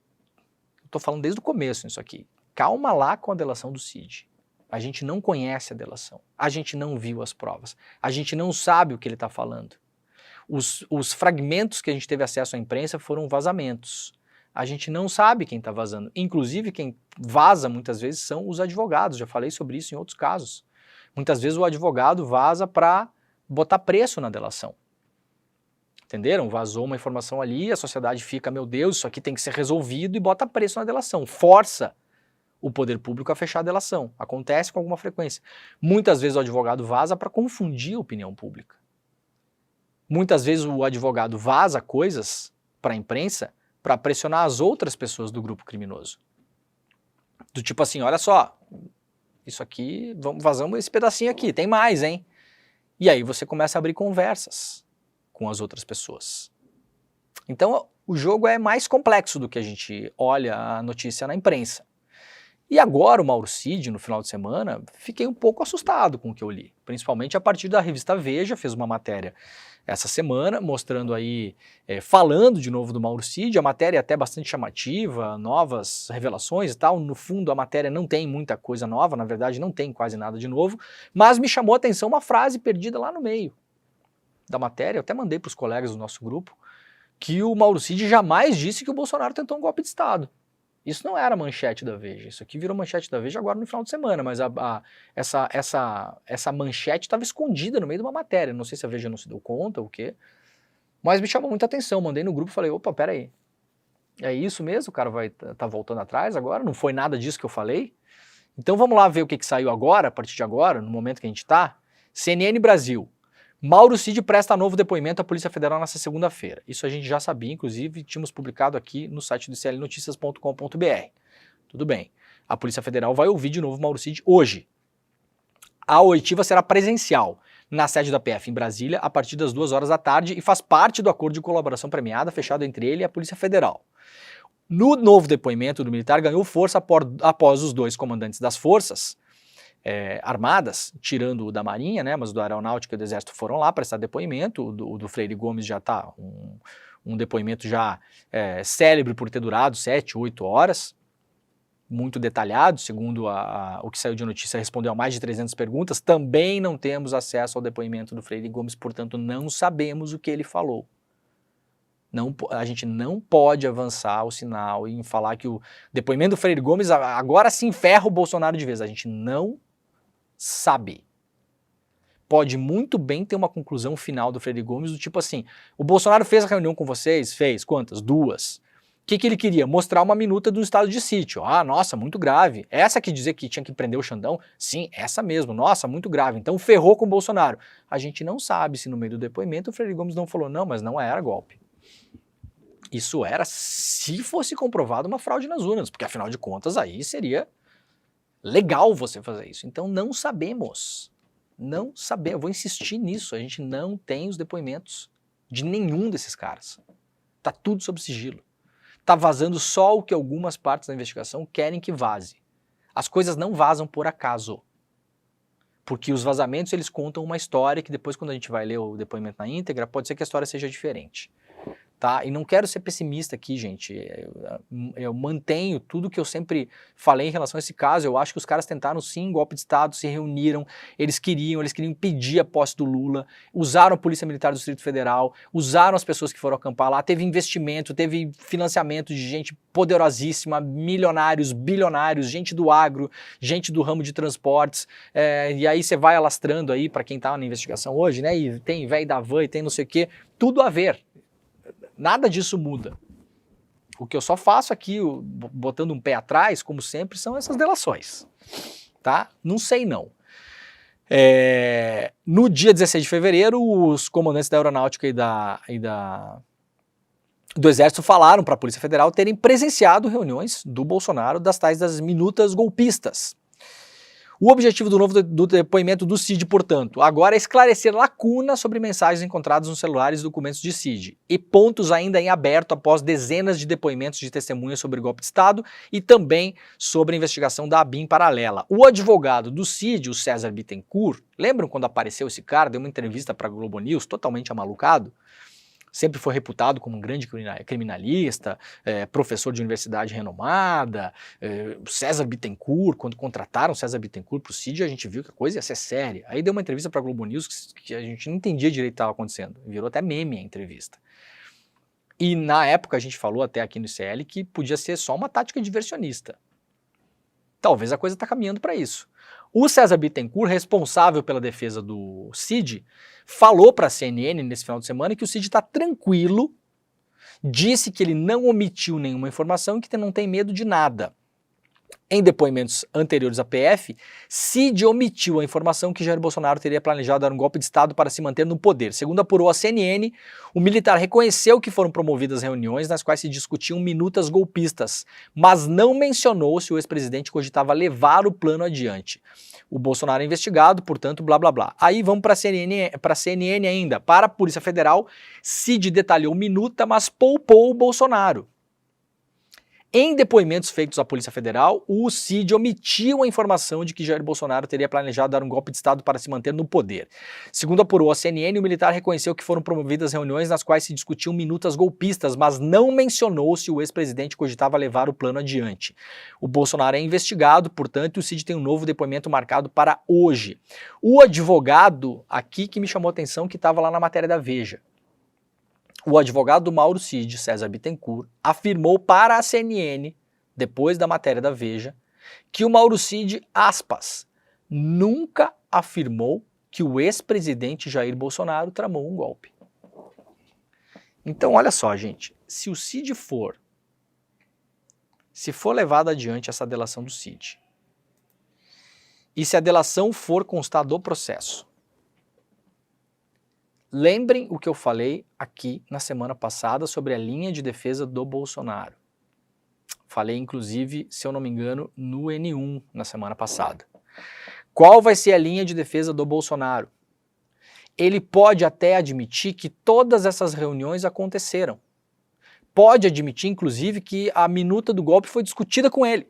[SPEAKER 6] eu tô falando desde o começo isso aqui, calma lá com a delação do Cid. A gente não conhece a delação, a gente não viu as provas, a gente não sabe o que ele está falando. Os fragmentos que a gente teve acesso à imprensa foram vazamentos. A gente não sabe quem está vazando. Inclusive, quem vaza muitas vezes são os advogados. Já falei sobre isso em outros casos. Muitas vezes o advogado vaza para botar preço na delação. Entenderam? Vazou uma informação ali, a sociedade fica, meu Deus, isso aqui tem que ser resolvido e bota preço na delação. Força o poder público a fechar a delação. Acontece com alguma frequência. Muitas vezes o advogado vaza para confundir a opinião pública. Muitas vezes o advogado vaza coisas para a imprensa para pressionar as outras pessoas do grupo criminoso. Do tipo assim, olha só, isso aqui, vazamos esse pedacinho aqui, tem mais, hein? E aí você começa a abrir conversas com as outras pessoas. Então o jogo é mais complexo do que a gente olha a notícia na imprensa. E agora o Mauro Cid, no final de semana, fiquei um pouco assustado com o que eu li. Principalmente a partir da revista Veja, fez uma matéria essa semana, mostrando aí, falando de novo do Mauro Cid, a matéria é até bastante chamativa, novas revelações e tal, no fundo a matéria não tem muita coisa nova, na verdade não tem quase nada de novo, mas me chamou a atenção uma frase perdida lá no meio da matéria, eu até mandei para os colegas do nosso grupo, que o Mauro Cid jamais disse que o Bolsonaro tentou um golpe de Estado. Isso não era manchete da Veja, isso aqui virou manchete da Veja agora no final de semana, mas essa manchete estava escondida no meio de uma matéria, não sei se a Veja não se deu conta ou o quê, mas me chamou muita atenção, mandei no grupo e falei, opa, peraí, é isso mesmo? O cara vai tá voltando atrás agora? Não foi nada disso que eu falei? Então vamos lá ver o que saiu agora, a partir de agora, no momento que a gente está. CNN Brasil. Mauro Cid presta novo depoimento à Polícia Federal nesta segunda-feira. Isso a gente já sabia, inclusive tínhamos publicado aqui no site do clnoticias.com.br. Tudo bem. A Polícia Federal vai ouvir de novo Mauro Cid hoje. A oitiva será presencial na sede da PF em Brasília a partir das 2 horas da tarde e faz parte do acordo de colaboração premiada fechado entre ele e a Polícia Federal. No novo depoimento do militar ganhou força após os 2 comandantes das forças armadas, tirando o da Marinha, né, mas o da Aeronáutica e do Exército foram lá prestar depoimento. O do Freire Gomes já está um depoimento já célebre por ter durado 7, 8 horas, muito detalhado, segundo o que saiu de notícia, respondeu a mais de 300 perguntas. Também não temos acesso ao depoimento do Freire Gomes, portanto não sabemos o que ele falou. A gente não pode avançar o sinal em falar que o depoimento do Freire Gomes agora se enferra o Bolsonaro de vez. A gente não sabe. Pode muito bem ter uma conclusão final do Freire Gomes do tipo assim, o Bolsonaro fez a reunião com vocês? Fez. Quantas? 2. O que ele queria? Mostrar uma minuta do estado de sítio. Ah, nossa, muito grave. Essa que dizer que tinha que prender o Xandão? Sim, essa mesmo. Nossa, muito grave. Então ferrou com o Bolsonaro. A gente não sabe se no meio do depoimento o Freire Gomes não falou, não, mas não era golpe. Isso era se fosse comprovado uma fraude nas urnas, porque afinal de contas aí seria legal você fazer isso. Então não sabemos. Não sabemos. Eu vou insistir nisso. A gente não tem os depoimentos de nenhum desses caras. Tá tudo sob sigilo. Tá vazando só o que algumas partes da investigação querem que vaze. As coisas não vazam por acaso. Porque os vazamentos eles contam uma história que depois quando a gente vai ler o depoimento na íntegra, pode ser que a história seja diferente. Tá? E não quero ser pessimista aqui, gente. Eu mantenho tudo que eu sempre falei em relação a esse caso. Eu acho que os caras tentaram sim golpe de Estado, se reuniram, eles queriam impedir a posse do Lula, usaram a Polícia Militar do Distrito Federal, usaram as pessoas que foram acampar lá, teve investimento, teve financiamento de gente poderosíssima, milionários, bilionários, gente do agro, gente do ramo de transportes, e aí você vai alastrando aí para quem tá na investigação hoje, né? E tem velho da van e tem não sei o quê, tudo a ver. Nada disso muda. O que eu só faço aqui, botando um pé atrás, como sempre, são essas delações. Tá? Não sei não. No dia 16 de fevereiro, os comandantes da Aeronáutica e do Exército falaram para a Polícia Federal terem presenciado reuniões do Bolsonaro das minutas golpistas. O objetivo do depoimento do Cid, portanto, agora é esclarecer lacunas sobre mensagens encontradas nos celulares e documentos de Cid e pontos ainda em aberto após dezenas de depoimentos de testemunhas sobre o golpe de Estado e também sobre a investigação da ABIN paralela. O advogado do Cid, o César Bittencourt, lembram quando apareceu esse cara, deu uma entrevista para a Globo News, totalmente amalucado? Sempre foi reputado como um grande criminalista, professor de universidade renomada, César Bittencourt, quando contrataram César Bittencourt para o Cid, a gente viu que a coisa ia ser séria. Aí deu uma entrevista para a Globo News que a gente não entendia direito o que estava acontecendo, virou até meme a entrevista. E na época a gente falou até aqui no ICL que podia ser só uma tática diversionista. Talvez a coisa está caminhando para isso. O César Bittencourt, responsável pela defesa do Cid, falou para a CNN nesse final de semana que o Cid está tranquilo, disse que ele não omitiu nenhuma informação e que não tem medo de nada. Em depoimentos anteriores à PF, Cid omitiu a informação que Jair Bolsonaro teria planejado dar um golpe de Estado para se manter no poder. Segundo apurou a CNN, o militar reconheceu que foram promovidas reuniões nas quais se discutiam minutas golpistas, mas não mencionou se o ex-presidente cogitava levar o plano adiante. O Bolsonaro é investigado, portanto, blá blá blá. Aí vamos para a CNN ainda. Para a Polícia Federal, Cid detalhou minuta, mas poupou o Bolsonaro. Em depoimentos feitos à Polícia Federal, o Cid omitiu a informação de que Jair Bolsonaro teria planejado dar um golpe de Estado para se manter no poder. Segundo apurou a CNN, o militar reconheceu que foram promovidas reuniões nas quais se discutiam minutas golpistas, mas não mencionou se o ex-presidente cogitava levar o plano adiante. O Bolsonaro é investigado, portanto, e o Cid tem um novo depoimento marcado para hoje. O advogado aqui que me chamou a atenção, que estava lá na matéria da Veja. O advogado do Mauro Cid, César Bittencourt, afirmou para a CNN, depois da matéria da Veja, que o Mauro Cid, aspas, nunca afirmou que o ex-presidente Jair Bolsonaro tramou um golpe. Então, olha só, gente, se o Cid se for levada adiante essa delação do Cid, e se a delação for constar do processo, lembrem o que eu falei aqui na semana passada sobre a linha de defesa do Bolsonaro. Falei, inclusive, se eu não me engano, no N1 na semana passada. Qual vai ser a linha de defesa do Bolsonaro? Ele pode até admitir que todas essas reuniões aconteceram. Pode admitir, inclusive, que a minuta do golpe foi discutida com ele.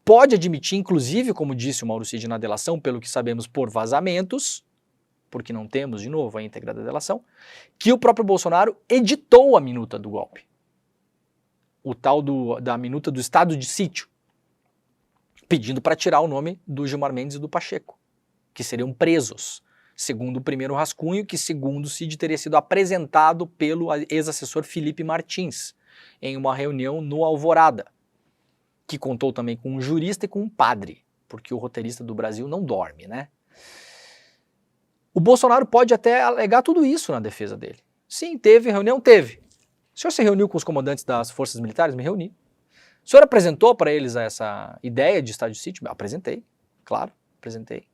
[SPEAKER 6] Pode admitir, inclusive, como disse o Mauro Cid na delação, pelo que sabemos por vazamentos, porque não temos, de novo, a íntegra da delação, que o próprio Bolsonaro editou a minuta do golpe. O tal da minuta do estado de sítio, pedindo para tirar o nome do Gilmar Mendes e do Pacheco, que seriam presos, segundo o primeiro rascunho, que segundo o Cid teria sido apresentado pelo ex-assessor Felipe Martins, em uma reunião no Alvorada, que contou também com um jurista e com um padre, porque o roteirista do Brasil não dorme, né? O Bolsonaro pode até alegar tudo isso na defesa dele. Sim, teve reunião? Teve. O senhor se reuniu com os comandantes das forças militares? Me reuni. O senhor apresentou para eles essa ideia de estado de sítio? Apresentei, claro, apresentei.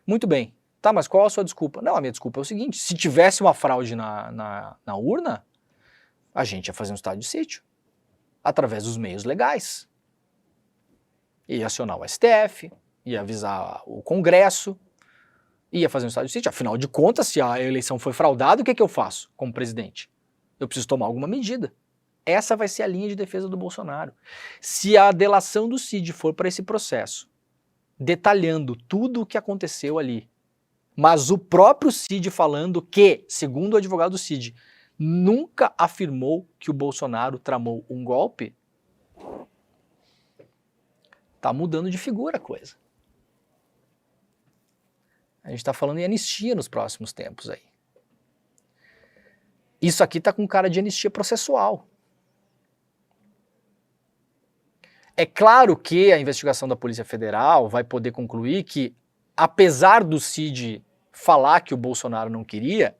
[SPEAKER 6] Muito bem. Tá, mas qual a sua desculpa? Não, a minha desculpa é o seguinte, se tivesse uma fraude na urna, a gente ia fazer um estado de sítio, através dos meios legais. Ia acionar o STF, ia avisar o Congresso, ia fazer um estado de sítio. Afinal de contas, se a eleição foi fraudada, o que é que eu faço como presidente? Eu preciso tomar alguma medida. Essa vai ser a linha de defesa do Bolsonaro. Se a delação do Cid for para esse processo, detalhando tudo o que aconteceu ali, mas o próprio Cid falando que, segundo o advogado do Cid, nunca afirmou que o Bolsonaro tramou um golpe, tá mudando de figura a coisa. A gente está falando em anistia nos próximos tempos aí. Isso aqui tá com cara de anistia processual. É claro que a investigação da Polícia Federal vai poder concluir que, apesar do Cid falar que o Bolsonaro não queria,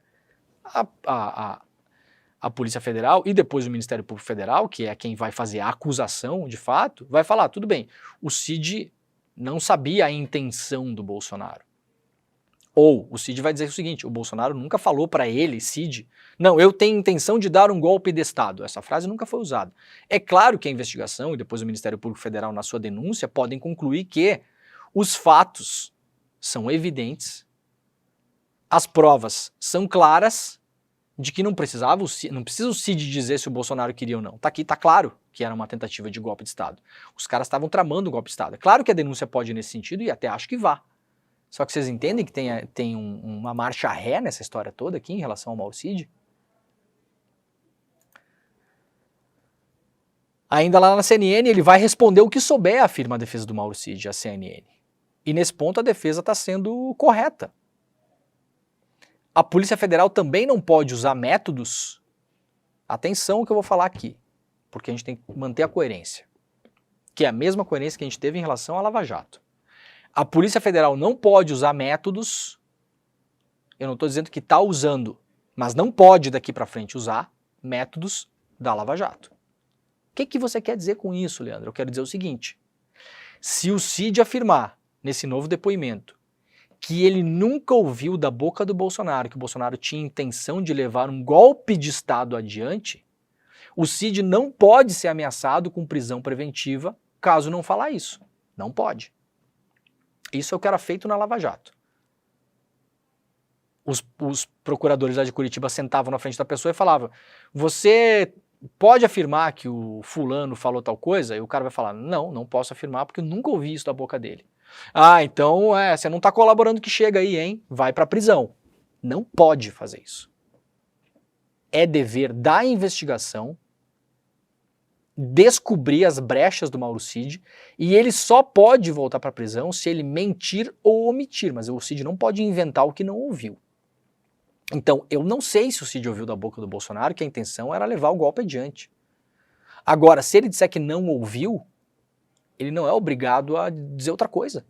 [SPEAKER 6] a Polícia Federal e depois o Ministério Público Federal, que é quem vai fazer a acusação de fato, vai falar, tudo bem, o Cid não sabia a intenção do Bolsonaro. Ou o Cid vai dizer o seguinte, o Bolsonaro nunca falou para ele, Cid, não, eu tenho intenção de dar um golpe de Estado. Essa frase nunca foi usada. É claro que a investigação e depois o Ministério Público Federal na sua denúncia podem concluir que os fatos são evidentes, as provas são claras de que não precisa o Cid dizer se o Bolsonaro queria ou não. Tá aqui, tá claro que era uma tentativa de golpe de Estado. Os caras estavam tramando um golpe de Estado. É claro que a denúncia pode ir nesse sentido e até acho que vá. Só que vocês entendem que tem uma marcha ré nessa história toda aqui em relação ao Mauro Cid? Ainda lá na CNN, ele vai responder o que souber, afirma a defesa do Mauro Cid, a CNN. E nesse ponto a defesa está sendo correta. A Polícia Federal também não pode usar métodos, atenção ao que eu vou falar aqui, porque a gente tem que manter a coerência, que é a mesma coerência que a gente teve em relação à Lava Jato. A Polícia Federal não pode usar métodos, eu não estou dizendo que está usando, mas não pode daqui para frente usar métodos da Lava Jato. O que você quer dizer com isso, Leandro? Eu quero dizer o seguinte, se o Cid afirmar nesse novo depoimento que ele nunca ouviu da boca do Bolsonaro que o Bolsonaro tinha intenção de levar um golpe de Estado adiante, o Cid não pode ser ameaçado com prisão preventiva caso não falar isso. Não pode. Isso é o que era feito na Lava Jato. Os procuradores lá de Curitiba sentavam na frente da pessoa e falavam, você pode afirmar que o fulano falou tal coisa? E o cara vai falar, não posso afirmar porque eu nunca ouvi isso da boca dele. Ah, então você não está colaborando que chega aí, hein? Vai para a prisão. Não pode fazer isso. É dever da investigação descobrir as brechas do Mauro Cid e ele só pode voltar para a prisão se ele mentir ou omitir, mas o Cid não pode inventar o que não ouviu. Então, eu não sei se o Cid ouviu da boca do Bolsonaro que a intenção era levar o golpe adiante. Agora, se ele disser que não ouviu, ele não é obrigado a dizer outra coisa.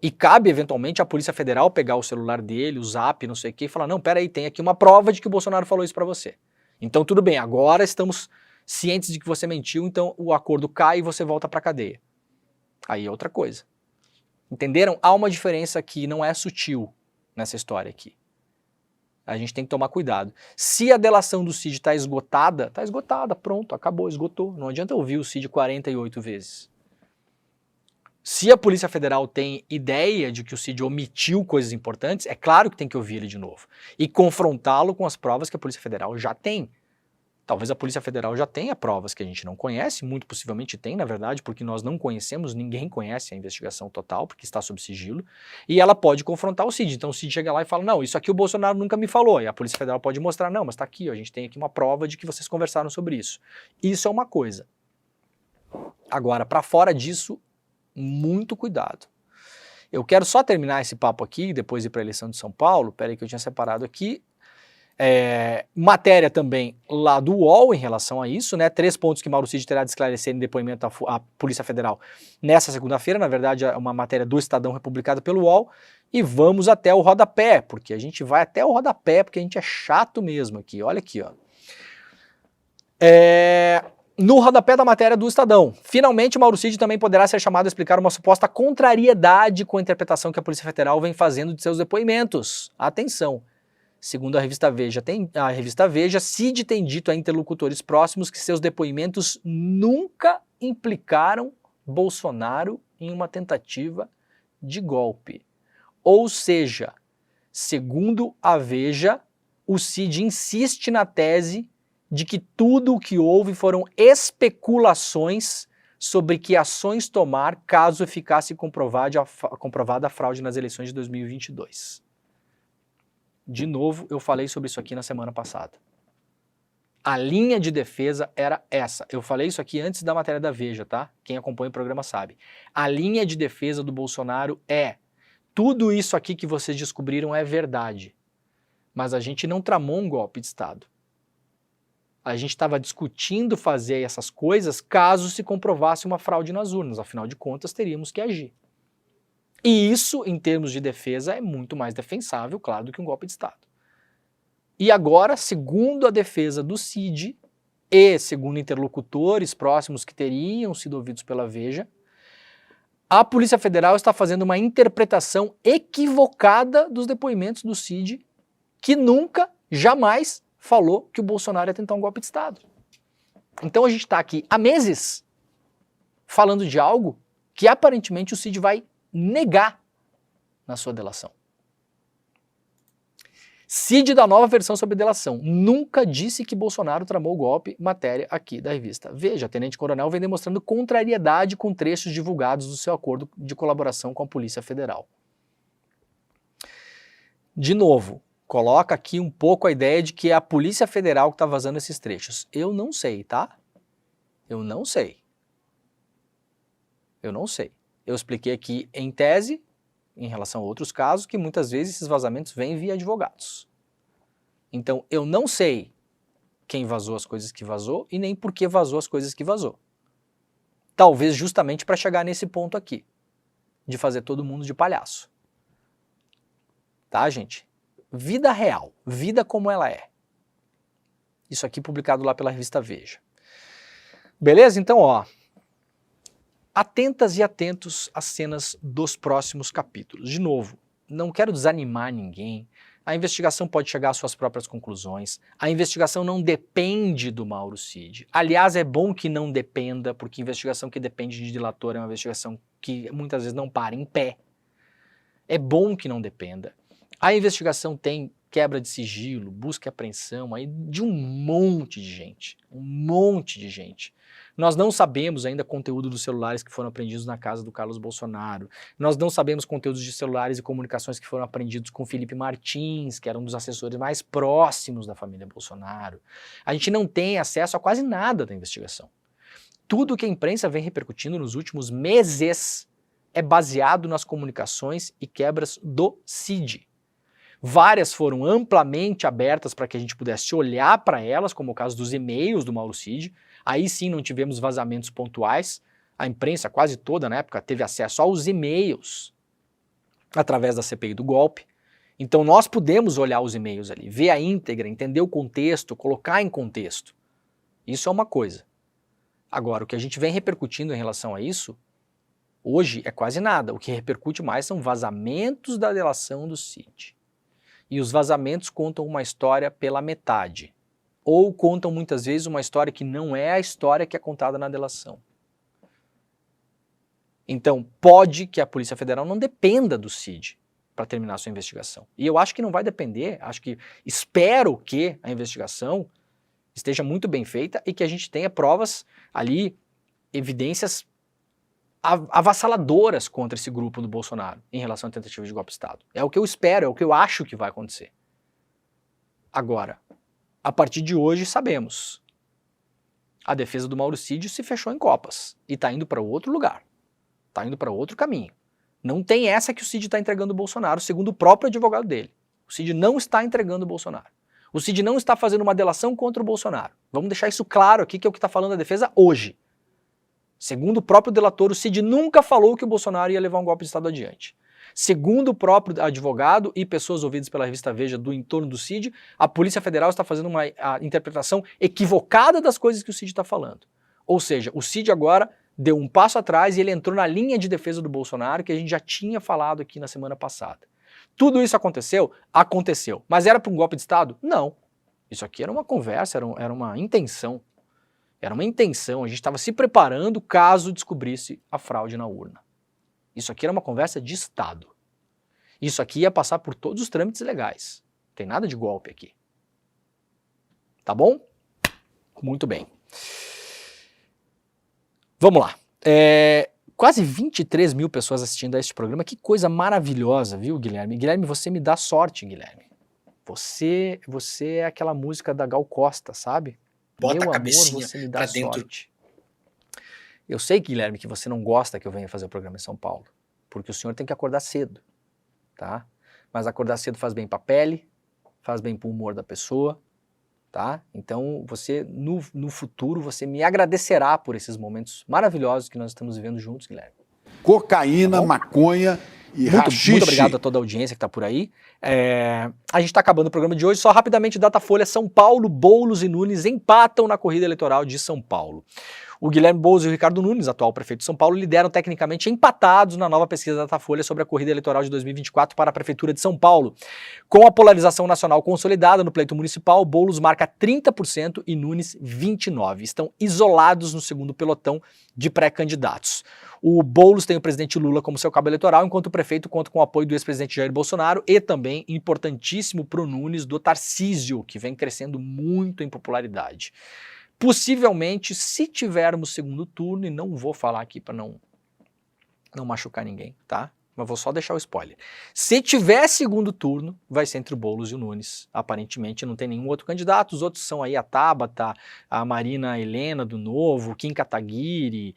[SPEAKER 6] E cabe, eventualmente, à Polícia Federal pegar o celular dele, o Zap, não sei o quê, e falar, não, peraí, tem aqui uma prova de que o Bolsonaro falou isso para você. Então, tudo bem, agora estamos cientes de que você mentiu, então o acordo cai e você volta para a cadeia. Aí é outra coisa. Entenderam? Há uma diferença que não é sutil nessa história aqui. A gente tem que tomar cuidado. Se a delação do Cid está esgotada, pronto, acabou, esgotou. Não adianta ouvir o Cid 48 vezes. Se a Polícia Federal tem ideia de que o Cid omitiu coisas importantes, é claro que tem que ouvir ele de novo. E confrontá-lo com as provas que a Polícia Federal já tem. Talvez a Polícia Federal já tenha provas que a gente não conhece, muito possivelmente tem, na verdade, porque nós não conhecemos, ninguém conhece a investigação total, porque está sob sigilo, e ela pode confrontar o Cid. Então o Cid chega lá e fala, não, isso aqui o Bolsonaro nunca me falou, e a Polícia Federal pode mostrar, não, mas está aqui, ó, a gente tem aqui uma prova de que vocês conversaram sobre isso. Isso é uma coisa. Agora, para fora disso, muito cuidado. Eu quero só terminar esse papo aqui, depois ir para a eleição de São Paulo, peraí que eu tinha separado aqui, matéria também lá do UOL em relação a isso, né? 3 pontos que Mauro Cid terá de esclarecer em depoimento à Polícia Federal nessa segunda-feira, na verdade é uma matéria do Estadão republicada pelo UOL, e vamos até o rodapé, porque a gente vai até o rodapé, porque a gente é chato mesmo aqui, olha aqui, ó. No rodapé da matéria do Estadão, finalmente Mauro Cid também poderá ser chamado a explicar uma suposta contrariedade com a interpretação que a Polícia Federal vem fazendo de seus depoimentos. Atenção! Segundo a revista Veja, Cid tem dito a interlocutores próximos que seus depoimentos nunca implicaram Bolsonaro em uma tentativa de golpe. Ou seja, segundo a Veja, o Cid insiste na tese de que tudo o que houve foram especulações sobre que ações tomar caso ficasse comprovada a fraude nas eleições de 2022. De novo, eu falei sobre isso aqui na semana passada. A linha de defesa era essa. Eu falei isso aqui antes da matéria da Veja, tá? Quem acompanha o programa sabe. A linha de defesa do Bolsonaro é: tudo isso aqui que vocês descobriram é verdade, mas a gente não tramou um golpe de Estado. A gente estava discutindo fazer essas coisas caso se comprovasse uma fraude nas urnas. Afinal de contas, teríamos que agir. E isso, em termos de defesa, é muito mais defensável, claro, do que um golpe de Estado. E agora, segundo a defesa do Cid, e segundo interlocutores próximos que teriam sido ouvidos pela Veja, a Polícia Federal está fazendo uma interpretação equivocada dos depoimentos do Cid, que nunca, jamais falou que o Bolsonaro ia tentar um golpe de Estado. Então a gente está aqui há meses falando de algo que aparentemente o Cid vai negar na sua delação. Cid da nova versão sobre delação nunca disse que Bolsonaro tramou o golpe, matéria aqui da revista Veja. Tenente Coronel vem demonstrando contrariedade com trechos divulgados do seu acordo de colaboração com a Polícia Federal. De novo, coloca aqui um pouco a ideia de que é a Polícia Federal que está vazando esses trechos. Eu não sei, tá? Eu não sei. Eu não sei. Eu expliquei aqui em tese, em relação a outros casos, que muitas vezes esses vazamentos vêm via advogados. Então, eu não sei quem vazou as coisas que vazou e nem por que vazou as coisas que vazou. Talvez justamente para chegar nesse ponto aqui, de fazer todo mundo de palhaço. Tá, gente? Vida real, vida como ela é. Isso aqui publicado lá pela revista Veja. Beleza? Então, ó. Atentas e atentos às cenas dos próximos capítulos. De novo, não quero desanimar ninguém. A investigação pode chegar às suas próprias conclusões. A investigação não depende do Mauro Cid. Aliás, é bom que não dependa, porque investigação que depende de delator é uma investigação que muitas vezes não para em pé. É bom que não dependa. A investigação tem quebra de sigilo, busca e apreensão aí de um monte de gente. Um monte de gente. Nós não sabemos ainda conteúdo dos celulares que foram apreendidos na casa do Carlos Bolsonaro. Nós não sabemos conteúdos de celulares e comunicações que foram apreendidos com Felipe Martins, que era um dos assessores mais próximos da família Bolsonaro. A gente não tem acesso a quase nada da investigação. Tudo que a imprensa vem repercutindo nos últimos meses é baseado nas comunicações e quebras do Cid. Várias foram amplamente abertas para que a gente pudesse olhar para elas, como o caso dos e-mails do Mauro Cid. Aí sim não tivemos vazamentos pontuais. A imprensa quase toda na época teve acesso aos e-mails através da CPI do golpe. Então nós pudemos olhar os e-mails ali, ver a íntegra, entender o contexto, colocar em contexto. Isso é uma coisa. Agora, o que a gente vem repercutindo em relação a isso, hoje é quase nada. O que repercute mais são vazamentos da delação do Cid. E os vazamentos contam uma história pela metade. Ou contam muitas vezes uma história que não é a história que é contada na delação. Então, pode que a Polícia Federal não dependa do CID para terminar a sua investigação. E eu acho que não vai depender, espero que a investigação esteja muito bem feita e que a gente tenha provas ali, evidências avassaladoras contra esse grupo do Bolsonaro em relação à tentativa de golpe de Estado. É o que eu espero, é o que eu acho que vai acontecer. Agora, a partir de hoje sabemos, a defesa do Mauro Cid se fechou em copas e está indo para outro lugar, está indo para outro caminho. Não tem essa que o Cid está entregando o Bolsonaro, segundo o próprio advogado dele. O Cid não está entregando o Bolsonaro. O Cid não está fazendo uma delação contra o Bolsonaro. Vamos deixar isso claro aqui, que é o que está falando a defesa hoje. Segundo o próprio delator, o Cid nunca falou que o Bolsonaro ia levar um golpe de Estado adiante. Segundo o próprio advogado e pessoas ouvidas pela revista Veja do entorno do Cid, a Polícia Federal está fazendo uma interpretação equivocada das coisas que o Cid está falando. Ou seja, o Cid agora deu um passo atrás e ele entrou na linha de defesa do Bolsonaro que a gente já tinha falado aqui na semana passada. Tudo isso aconteceu? Aconteceu. Mas era para um golpe de Estado? Não. Isso aqui era uma conversa, era uma intenção. Era uma intenção, a gente estava se preparando caso descobrisse a fraude na urna. Isso aqui era uma conversa de Estado. Isso aqui ia passar por todos os trâmites legais. Não tem nada de golpe aqui. Tá bom? Muito bem. Vamos lá. Quase 23 mil pessoas assistindo a este programa. Que coisa maravilhosa, viu, Guilherme? Guilherme, você me dá sorte, Guilherme. Você é aquela música da Gal Costa, sabe?
[SPEAKER 7] Bota
[SPEAKER 6] Meu
[SPEAKER 7] a cabecinha
[SPEAKER 6] amor, você me dá
[SPEAKER 7] pra dentro.
[SPEAKER 6] sorte. Eu sei, Guilherme, que você não gosta que eu venha fazer o programa em São Paulo, porque o senhor tem que acordar cedo, tá? Mas acordar cedo faz bem pra pele, faz bem pro humor da pessoa, tá? Então, você, no futuro, você me agradecerá por esses momentos maravilhosos que nós estamos vivendo juntos, Guilherme.
[SPEAKER 8] Cocaína, maconha e haxixe.
[SPEAKER 6] Muito obrigado a toda a audiência que está por aí. A gente está acabando o programa de hoje. Só rapidamente, Datafolha, São Paulo, Boulos e Nunes empatam na corrida eleitoral de São Paulo. O Guilherme Boulos e o Ricardo Nunes, atual prefeito de São Paulo, lideram tecnicamente empatados na nova pesquisa da Datafolha sobre a corrida eleitoral de 2024 para a Prefeitura de São Paulo. Com a polarização nacional consolidada no pleito municipal, Boulos marca 30% e Nunes 29%. Estão isolados no segundo pelotão de pré-candidatos. O Boulos tem o presidente Lula como seu cabo eleitoral, enquanto o prefeito conta com o apoio do ex-presidente Jair Bolsonaro e também, importantíssimo para o Nunes, do Tarcísio, que vem crescendo muito em popularidade. Possivelmente, se tivermos segundo turno, e não vou falar aqui para não machucar ninguém, tá? Mas vou só deixar o spoiler. Se tiver segundo turno, vai ser entre o Boulos e o Nunes. Aparentemente não tem nenhum outro candidato, os outros são aí a Tabata, a Marina Helena do Novo, o Kim Kataguiri,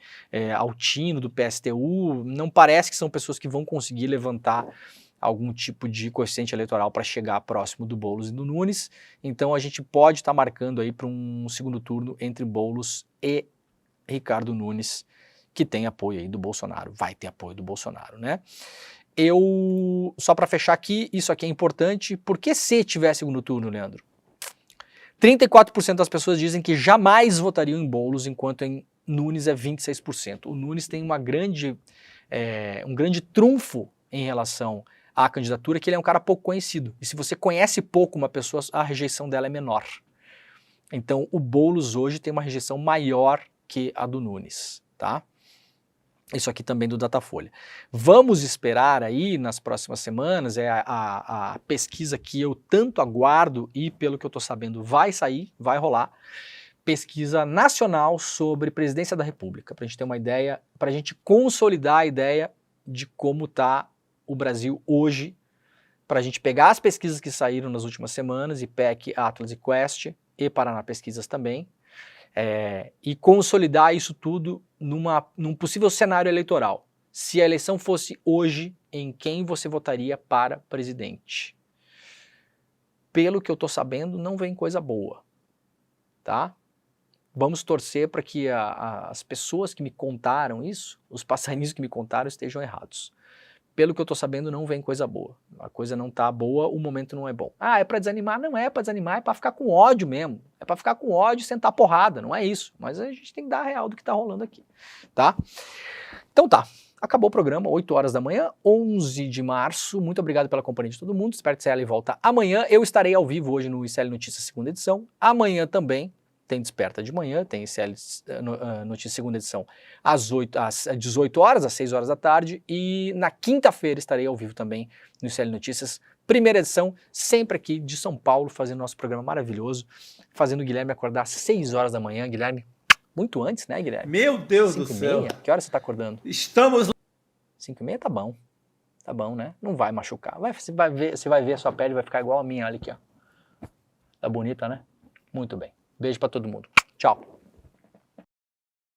[SPEAKER 6] Altino do PSTU. Não parece que são pessoas que vão conseguir levantar algum tipo de coeficiente eleitoral para chegar próximo do Boulos e do Nunes. Então a gente pode estar marcando aí para um segundo turno entre Boulos e Ricardo Nunes, que tem apoio aí do Bolsonaro, vai ter apoio do Bolsonaro, né? Só para fechar aqui, isso aqui é importante, porque se tiver segundo turno, Leandro, 34% das pessoas dizem que jamais votariam em Boulos, enquanto em Nunes é 26%. O Nunes tem um grande trunfo em relação à candidatura, que ele é um cara pouco conhecido. E se você conhece pouco uma pessoa, a rejeição dela é menor. Então o Boulos hoje tem uma rejeição maior que a do Nunes, tá? Isso aqui também do Datafolha. Vamos esperar aí nas próximas semanas, a pesquisa que eu tanto aguardo e pelo que eu estou sabendo vai sair, vai rolar, pesquisa nacional sobre presidência da República, para a gente ter uma ideia, para a gente consolidar a ideia de como está o Brasil hoje, para a gente pegar as pesquisas que saíram nas últimas semanas, IPEC, Atlas e Quest, e Paraná Pesquisas também, e consolidar isso tudo num possível cenário eleitoral. Se a eleição fosse hoje, em quem você votaria para presidente? Pelo que eu estou sabendo, não vem coisa boa, tá? Vamos torcer para que as pessoas que me contaram isso, os passarinhos que me contaram, estejam errados. Pelo que eu estou sabendo, não vem coisa boa. A coisa não está boa, o momento não é bom. Ah, é para desanimar? Não é para desanimar, é para ficar com ódio mesmo. É para ficar com ódio e sentar porrada, não é isso. Mas a gente tem que dar a real do que está rolando aqui, tá? Então tá, Acabou o programa, 8 horas da manhã, 11 de março. Muito obrigado pela companhia de todo mundo. Espero que ICL volta amanhã. Eu estarei ao vivo hoje no ICL Notícias segunda edição. Amanhã também tem Desperta de manhã, tem ICL Notícias segunda edição às 18 horas, às 6 horas da tarde. E na quinta-feira estarei ao vivo também no ICL Notícias, primeira edição, sempre aqui de São Paulo, fazendo nosso programa maravilhoso, fazendo o Guilherme acordar às 6 horas da manhã. Guilherme, muito antes, né, Guilherme?
[SPEAKER 1] Meu Deus do céu.
[SPEAKER 6] 5h30? Que hora você está acordando?
[SPEAKER 1] Estamos
[SPEAKER 6] 5h30 tá bom. Tá bom, né? Não vai machucar. Você vai ver a sua pele, vai ficar igual a minha, olha aqui, ó. Tá bonita, né? Muito bem. Beijo pra todo mundo. Tchau.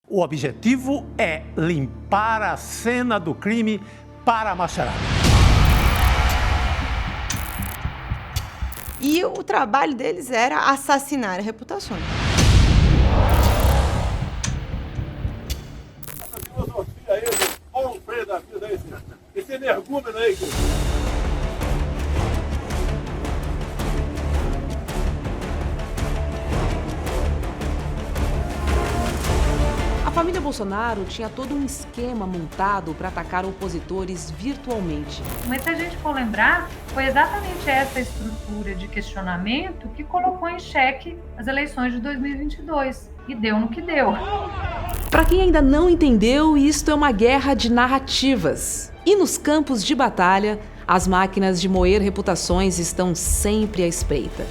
[SPEAKER 1] O objetivo é limpar a cena do crime para a macharada.
[SPEAKER 2] E o trabalho deles era assassinar reputações.
[SPEAKER 3] Essa filosofia aí do homem da vida aí, esse energúmeno aí,
[SPEAKER 4] A família Bolsonaro tinha todo um esquema montado para atacar opositores virtualmente.
[SPEAKER 5] Mas se a gente for lembrar, foi exatamente essa estrutura de questionamento que colocou em xeque as eleições de 2022. E deu no que deu.
[SPEAKER 4] Para quem ainda não entendeu, isto é uma guerra de narrativas. E nos campos de batalha, as máquinas de moer reputações estão sempre à espreita.